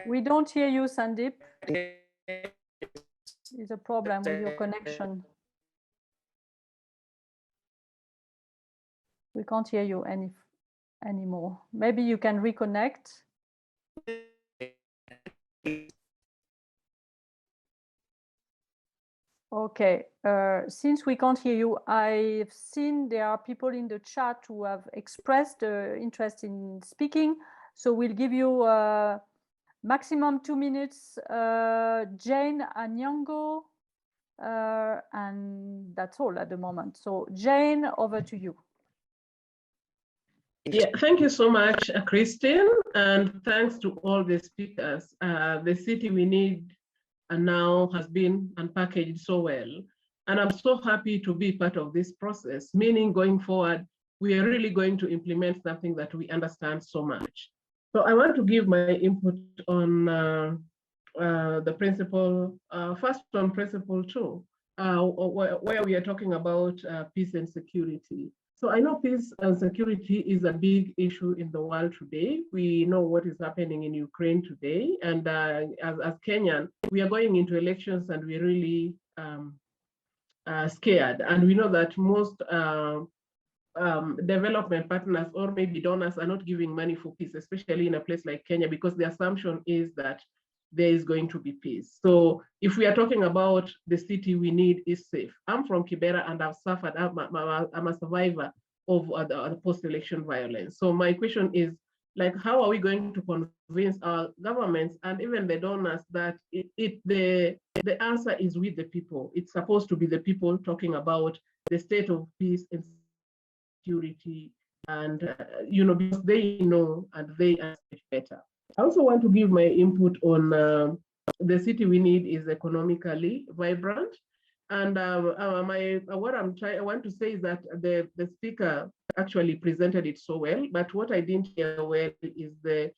We don't hear you, Sandeep. There's a problem with your connection. We can't hear you anymore. Maybe you can reconnect. Okay, since we can't hear you, I've seen there are people in the chat who have expressed interest in speaking. So we'll give you maximum 2 minutes. Jane Anyango, and that's all at the moment. So Jane, over to you. Yeah, thank you so much, Christine, and thanks to all the speakers. The city we need now has been unpackaged so well, and I'm so happy to be part of this process, meaning going forward, we are really going to implement something that we understand so much. So I want to give my input on the principle, first on principle 2, where we are talking about peace and security. So I know peace and security is a big issue in the world today. We know what is happening in Ukraine today. And as Kenyan, we are going into elections and we're really scared. And we know that most development partners or maybe donors are not giving money for peace, especially in a place like Kenya, because the assumption is that there is going to be peace. So if we are talking about the city we need is safe. I'm from Kibera and I've suffered, I'm a survivor of the post-election violence. So my question is, like, how are we going to convince our governments and even the donors that the answer is with the people? It's supposed to be the people talking about the state of peace and security, and because they know and they understand better. I also want to give my input on the city we need is economically vibrant. And what I want to say is that the speaker actually presented it so well, but what I didn't hear well is the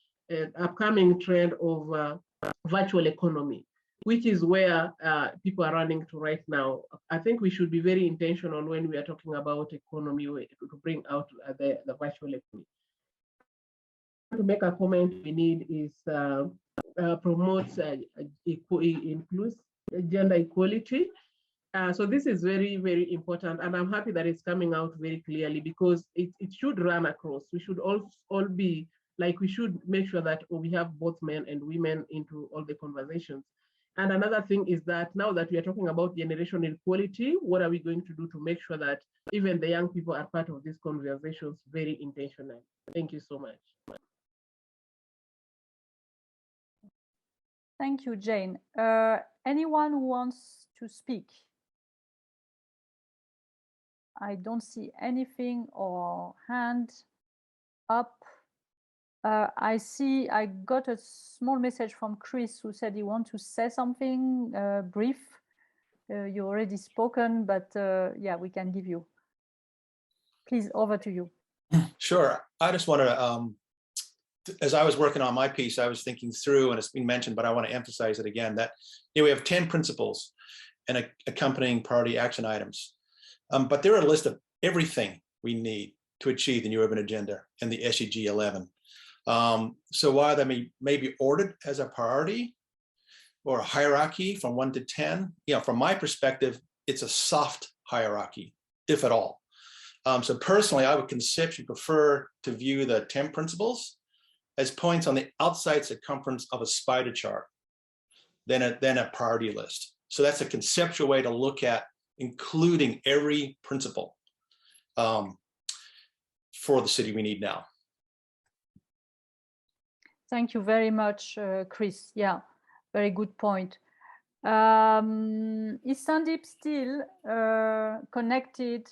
upcoming trend of virtual economy, which is where people are running to right now. I think we should be very intentional when we are talking about economy to bring out the virtual economy. To make a comment, we need is promotes gender equality. So this is very, very important, and I'm happy that it's coming out very clearly because it should run across. We should all be like, we should make sure that we have both men and women into all the conversations. And another thing is that now that we are talking about generational equality, what are we going to do to make sure that even the young people are part of these conversations very intentionally? Thank you so much. Thank you, Jane. Anyone who wants to speak? I don't see anything or hand up. I got a small message from Chris who said he wants to say something brief. You already spoken, but yeah, we can give you. Please, over to you. Sure. I just want to, as I was working on my piece, I was thinking through, and it's been mentioned, but I want to emphasize it again, that we have 10 principles and accompanying priority action items. But there are a list of everything we need to achieve the New Urban Agenda and the SDG 11. So while they may be ordered as a priority or a hierarchy from 1 to 10, from my perspective, it's a soft hierarchy, if at all. So personally, I would conceptually prefer to view the 10 principles as points on the outside circumference of a spider chart than a priority list. So that's a conceptual way to look at including every principle for the city we need now. Thank you very much, Chris. Yeah, very good point. Is Sandeep still connected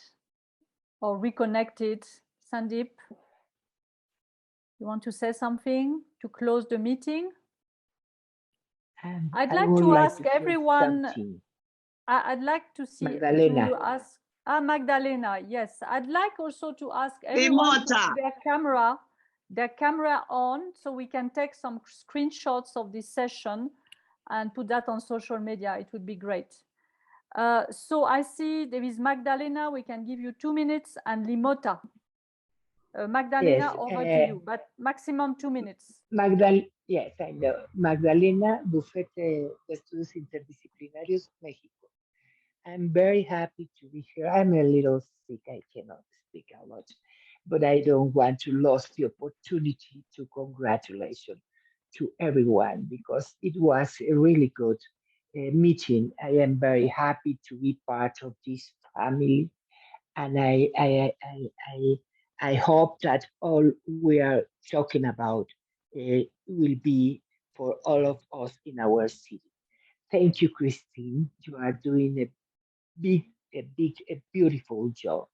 or reconnected? Sandeep, you want to say something to close the meeting? I'd like to ask everyone. I'd like to see Magdalena. to ask Magdalena. Yes, I'd like also to ask everyone to have their camera on, so we can take some screenshots of this session and put that on social media. It would be great. So I see there is Magdalena. We can give you 2 minutes, and Limota. Magdalena, Yes, over to you, but maximum 2 minutes. Yes, I know. Magdalena, Bufete de Estudios Interdisciplinarios, Mexico. I'm very happy to be here. I'm a little sick. I cannot speak a lot, but I don't want to lose the opportunity to congratulate to everyone because it was a really good meeting. I am very happy to be part of this family, and I hope that all we are talking about will be for all of us in our city. Thank you, Christine. You are doing a beautiful job.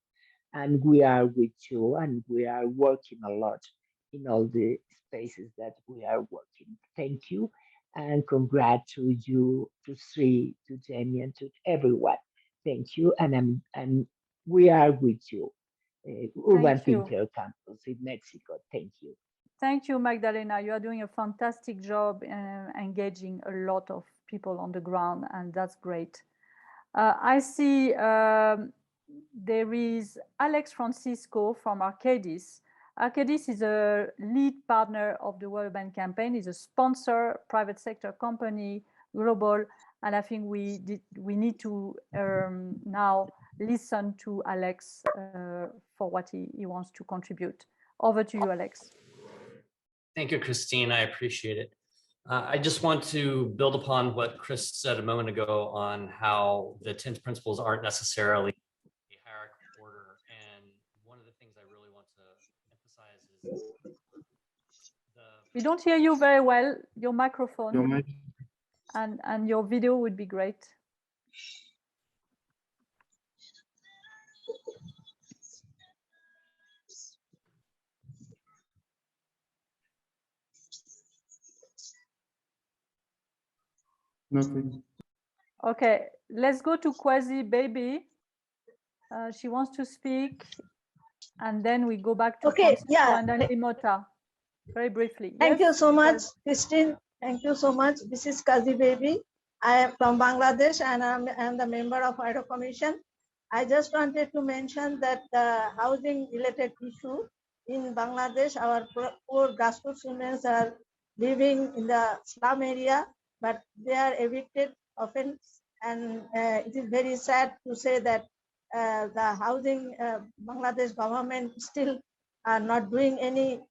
And we are with you, and we are working a lot in all the spaces that we are working. Thank you, and congrats to you, to Sri, to Jamie, and to everyone. Thank you, and we are with you. Urban Thinker Campus in Mexico. Thank you. Thank you, Magdalena. You are doing a fantastic job engaging a lot of people on the ground, and that's great. I see there is Alex Francisco from Arcadis. Arcadis is a lead partner of the World Bank campaign. It's a sponsor, private sector company, global, and I think we need to now listen to Alex for what he wants to contribute. Over to you, Alex. Thank you, Christine. I appreciate it. I just want to build upon what Chris said a moment ago on how the 10 principles aren't necessarily a hierarchical order. And one of the things I really want to emphasize is we don't hear you very well, your microphone. And your video would be great. Nothing. Okay, let's go to Quasi Baby. She wants to speak, and then we go back to Francisco and then Limota. Very briefly. Thank you so much, Christine. Thank you so much. This is Kazi Baby. I am from Bangladesh, and I'm the member of IDO Commission. I just wanted to mention that the housing-related issue in Bangladesh, our poor grassroots women are living in the slum area, but they are evicted often, and it is very sad to say that the housing Bangladesh government still are not doing any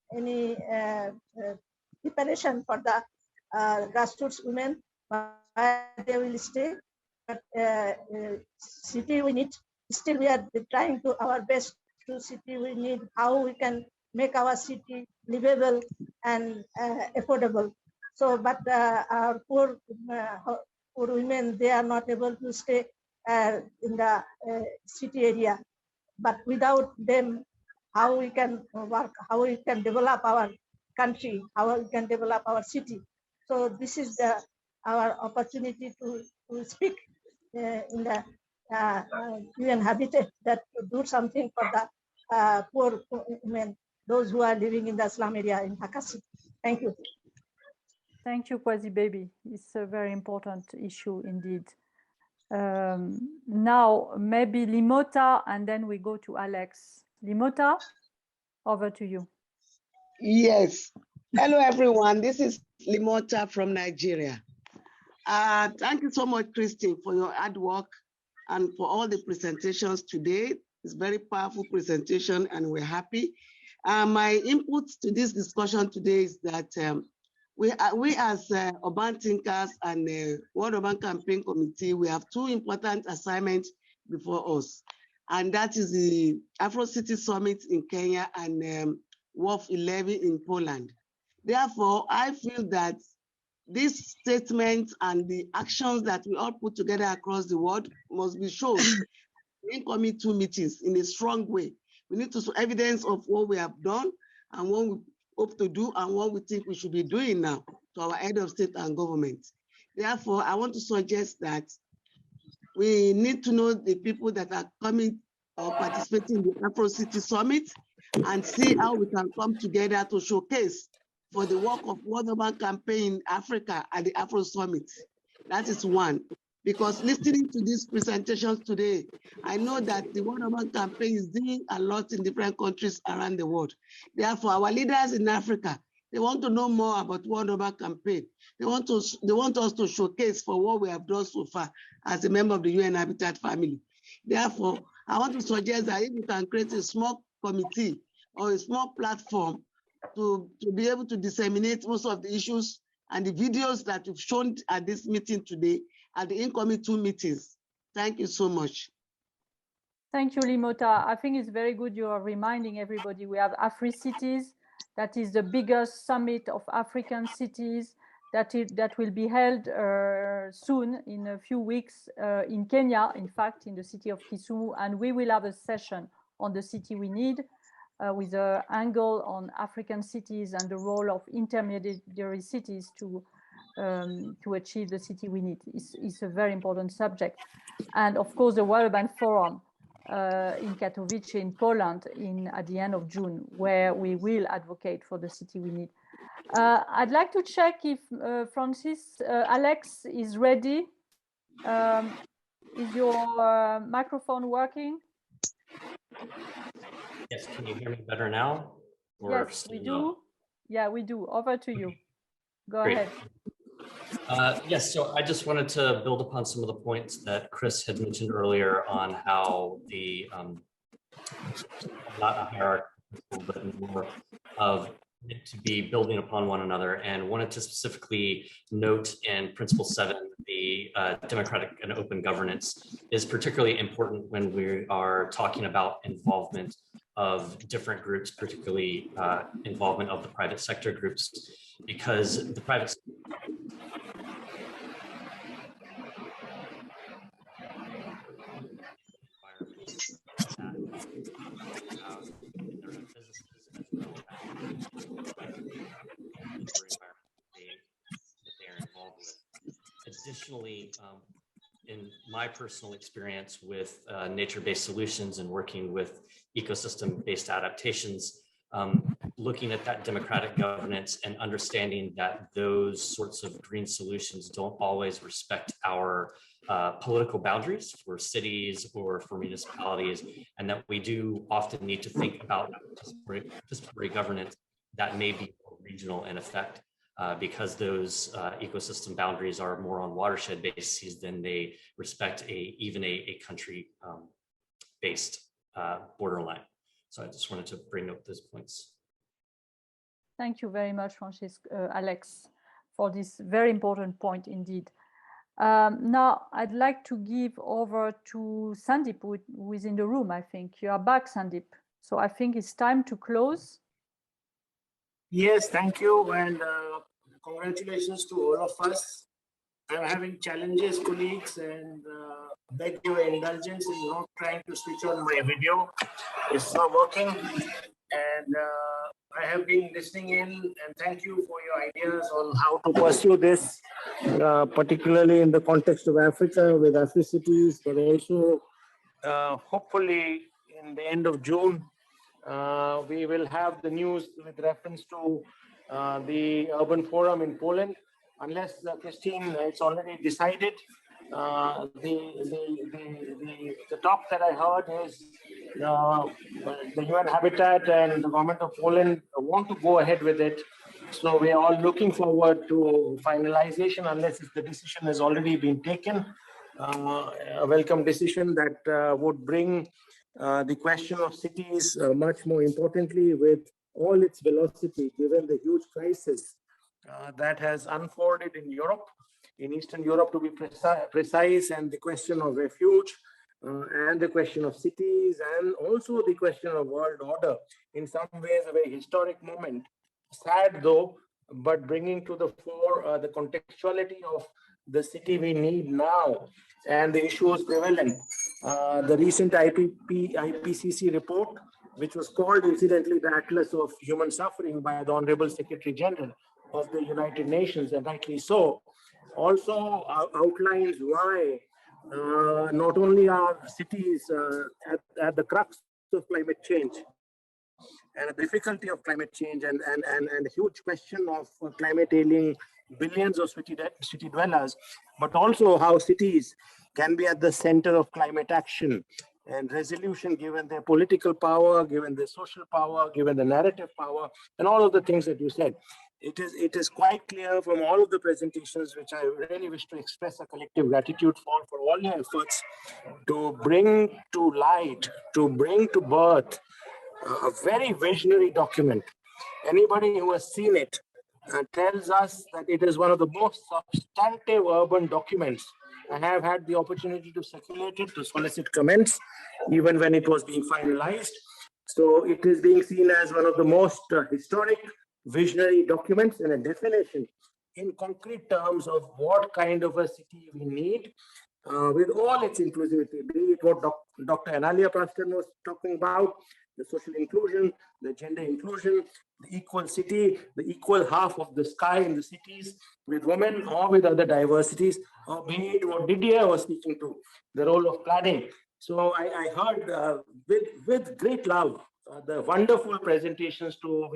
preparation for the grassroots women, but they will stay. But city we need, still we are trying to our best to city we need how we can make our city livable and affordable. So, but our poor women, they are not able to stay in the city area. But without them, how we can work, how we can develop our country, how we can develop our city. So this is our opportunity to speak in the UN Habitat, that to do something for the poor women, those who are living in the slum area in Dhaka City. Thank you. Thank you, Quasi Baby. It's a very important issue indeed. Now, maybe Limota, and then we go to Alex. Limota, over to you. Yes. Hello, everyone. This is Limota from Nigeria. Thank you so much, Christine, for your hard work and for all the presentations today. It's a very powerful presentation, and we're happy. My input to this discussion today is that we as urban thinkers and World Urban Campaign Committee, we have two important assignments before us, and that is the Afro City Summit in Kenya and WOF 11 in Poland. Therefore, I feel that these statements and the actions that we all put together across the world must be shown in committee meetings in a strong way. We need to show evidence of what we have done and what we hope to do and what we think we should be doing now to our head of state and government. Therefore, I want to suggest that we need to know the people that are coming or participating in the Afro City Summit and see how we can come together to showcase for the work of World Urban Campaign in Africa at the Afro Summit. That is one. Because listening to these presentations today, I know that the World Urban Campaign is doing a lot in different countries around the world. Therefore, our leaders in Africa, they want to know more about World Urban Campaign. They want us to showcase for what we have done so far as a member of the UN Habitat family. Therefore, I want to suggest that if we can create a small committee or a small platform to be able to disseminate most of the issues and the videos that we've shown at this meeting today, at the incoming 2 meetings. Thank you so much. Thank you, Limota. I think it's very good you are reminding everybody we have Afri-Cities. That is the biggest summit of African cities that will be held soon in a few weeks in Kenya, in fact, in the city of Kisumu. And we will have a session on the city we need with an angle on African cities and the role of intermediary cities to achieve the city we need. It's a very important subject. And of course, the World Urban Forum in Katowice in Poland at the end of June, where we will advocate for the city we need. I'd like to check if Alex is ready. Is your microphone working? Yes, can you hear me better now? Yes, we do. Yeah, we do. Over to you. Go Great. ahead. Yes, so I just wanted to build upon some of the points that Chris had mentioned earlier on how the, not a hierarchy, but more of it to be building upon one another, and wanted to specifically note in Principle 7, the democratic and open governance is particularly important when we are talking about involvement of different groups, particularly involvement of the private sector groups, because the private they are involved with. Additionally, in my personal experience with nature-based solutions and working with ecosystem-based adaptations, looking at that democratic governance and understanding that those sorts of green solutions don't always respect our political boundaries for cities or for municipalities, and that we do often need to think about participatory governance that may be regional in effect. Because those ecosystem boundaries are more on watershed bases than they respect even a country-based borderline. So I just wanted to bring up those points. Thank you very much, Alex, for this very important point indeed. Now, I'd like to give over to Sandeep, who is in the room, I think. You are back, Sandeep. So I think it's time to close. Yes, thank you, and congratulations to all of us. I'm having challenges, colleagues, and beg your indulgence in not trying to switch on my video. It's not working, and I have been listening in, and thank you for your ideas on how to pursue this, particularly in the context of Africa with Afri-Cities, but also hopefully in the end of June, we will have the news with reference to the Urban Forum in Poland. Unless, Christine, it's already decided. The talk that I heard is the UN Habitat and the government of Poland want to go ahead with it. So we are all looking forward to finalization, unless if the decision has already been taken. A welcome decision that would bring the question of cities much more importantly with all its velocity, given the huge crisis that has unfolded in Europe, in Eastern Europe to be precise, and the question of refuge and the question of cities, and also the question of world order. In some ways, a very historic moment. Sad though, but bringing to the fore the contextuality of the city we need now and the issues prevalent. The recent IPCC report, which was called incidentally the Atlas of Human Suffering by the Honorable Secretary General of the United Nations, and rightly so, also outlines why not only are cities at the crux of climate change and the difficulty of climate change and a huge question of climate ailing billions of city dwellers, but also how cities can be at the center of climate action and resolution, given their political power, given their social power, given the narrative power, and all of the things that you said. It is quite clear from all of the presentations, which I really wish to express a collective gratitude for all your efforts to bring to light, to bring to birth a very visionary document. Anybody who has seen it tells us that it is one of the most substantive urban documents. I have had the opportunity to circulate it, to solicit comments, even when it was being finalized. So it is being seen as one of the most historic, visionary documents and a definition in concrete terms of what kind of a city we need, with all its inclusivity, be it what Dr. Analia Preston was talking about, the social inclusion, the gender inclusion, the equal city, the equal half of the sky in the cities with women or with other diversities, or be it what Didier was speaking to, the role of planning. So I heard with great love the wonderful presentations to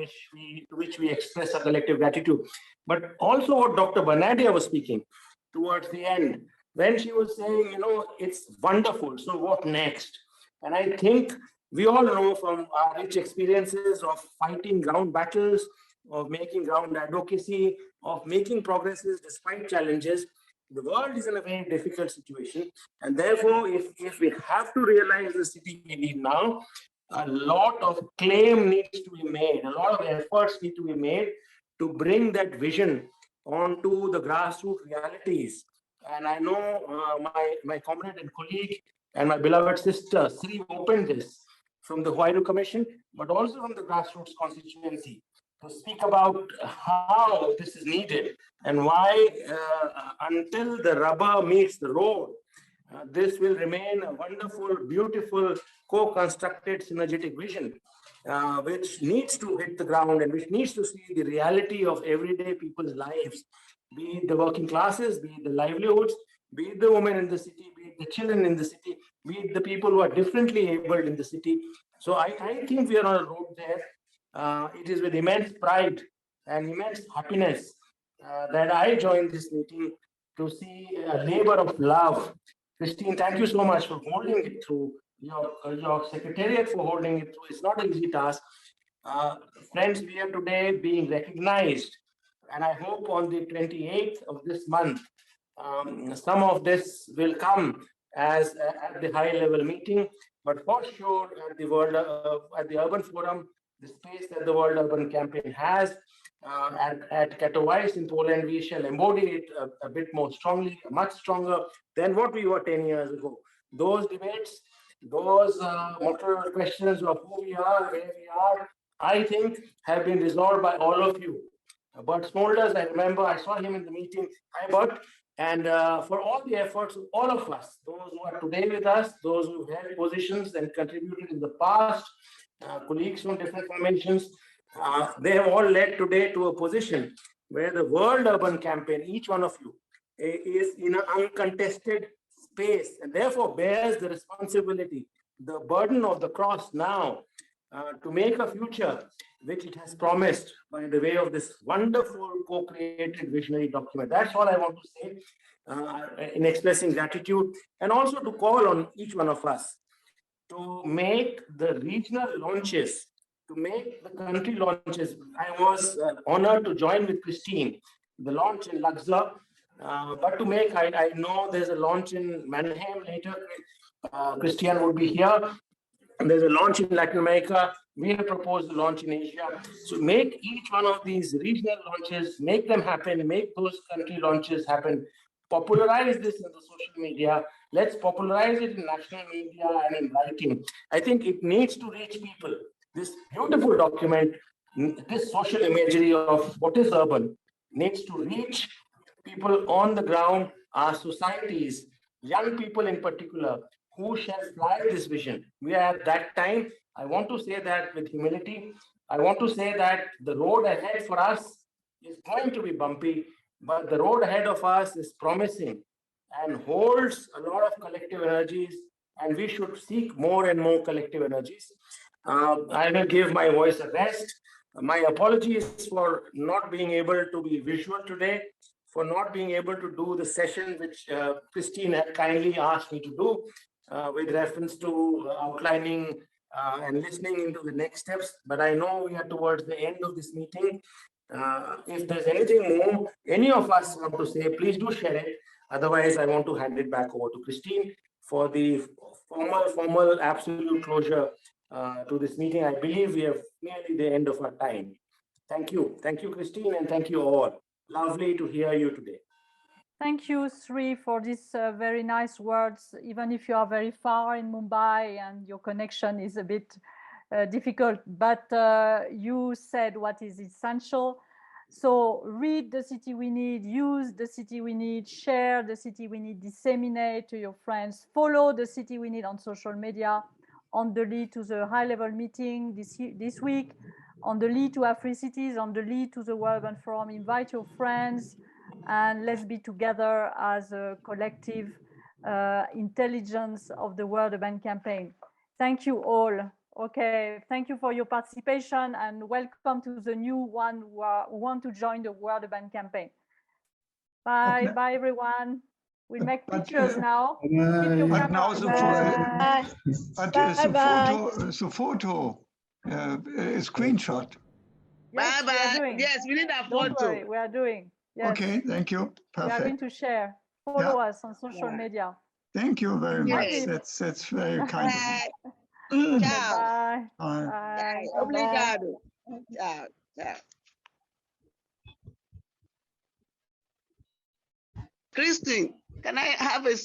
which we express our collective gratitude, but also what Dr. Banadia was speaking towards the end, when she was saying, you know, it's wonderful, so what next? And I think we all know from our rich experiences of fighting ground battles, of making ground advocacy, of making progresses despite challenges, the world is in a very difficult situation. And therefore, if we have to realize the city we need now, a lot of claim needs to be made, a lot of efforts need to be made to bring that vision onto the grassroots realities. And I know my comrade and colleague and my beloved sister, Sri, opened this from the Huayru Commission, but also from the grassroots constituency, to speak about how this is needed and why until the rubber meets the road, this will remain a wonderful, beautiful, co-constructed synergetic vision, which needs to hit the ground and which needs to see the reality of everyday people's lives, be it the working classes, be it the livelihoods, be it the women in the city, be it the children in the city, be it the people who are differently abled in the city. So I think we are on a road there. It is with immense pride and immense happiness that I joined this meeting to see a labor of love. Christine, thank you so much for holding it through, your secretariat for holding it through. It's not an easy task. Friends, we are today being recognized, and I hope on the 28th of this month, some of this will come as at the high level meeting, but for sure at the Urban Forum, the space that the World Urban Campaign has, at Katowice in Poland, we shall embody it a bit more strongly, much stronger than what we were 10 years ago. Those debates, those motor questions of who we are, where we are, I think have been resolved by all of you. Bert Smolders, I remember I saw him in the meeting. Hi, Bert. And for all the efforts of all of us, those who are today with us, those who held positions and contributed in the past, colleagues from different formations, they have all led today to a position where the World Urban Campaign, each one of you, is in an uncontested space and therefore bears the responsibility, the burden of the cross now to make a future which it has promised by the way of this wonderful co-created visionary document. That's all I want to say in expressing gratitude, and also to call on each one of us to make the regional launches, to make the country launches. I was honored to join with Christine, the launch in Luxor, but to make, I know there's a launch in Mannheim later. Christian would be here. And there's a launch in Latin America. We have proposed a launch in Asia. So make each one of these regional launches, make them happen, make those country launches happen. Popularize this in the social media. Let's popularize it in national media and in writing. I think it needs to reach people. This beautiful document this social imagery of what is urban needs to reach people on the ground, our societies, young people in particular, who shall fly this vision. We are at that time. I want to say that with humility. I want to say that the road ahead for us is going to be bumpy, but the road ahead of us is promising and holds a lot of collective energies, and we should seek more and more collective energies. I will give my voice a rest. My apologies for not being able to be visual today, for not being able to do the session which Christine had kindly asked me to do with reference to outlining and listening into the next steps. But I know we are towards the end of this meeting. If there's anything more any of us want to say, please do share it. Otherwise, I want to hand it back over to Christine for the formal absolute closure to this meeting. I believe we have nearly the end of our time. Thank you. Thank you, Christine, and thank you all. Lovely to hear you today. Thank you, Sri, for these very nice words, even if you are very far in Mumbai and your connection is a bit difficult, but you said what is essential. So read The City We Need, use The City We Need, share The City We Need, disseminate to your friends, follow The City We Need on social media, on the lead to the high-level meeting this week, on the lead to Afri-Cities, on the lead to the World Urban Forum. Invite your friends, and let's be together as a collective intelligence of the World Urban Campaign. Thank you all. Okay, thank you for your participation, and welcome to the new one who want to join the World Urban Campaign. Bye, Okay. bye everyone. We'll make pictures now. Keep your But now camera. the photo, a screenshot. Yes, we are doing. Yes, we need a Don't photo. worry, we are doing. Yes. Okay, thank you. We are going Perfect. to share. Follow us on social media. Thank you very much. Yes. That's very kind of you. Ciao. Bye. Bye. Bye. Obrigado. Ciao. Ciao. Christine, can I have a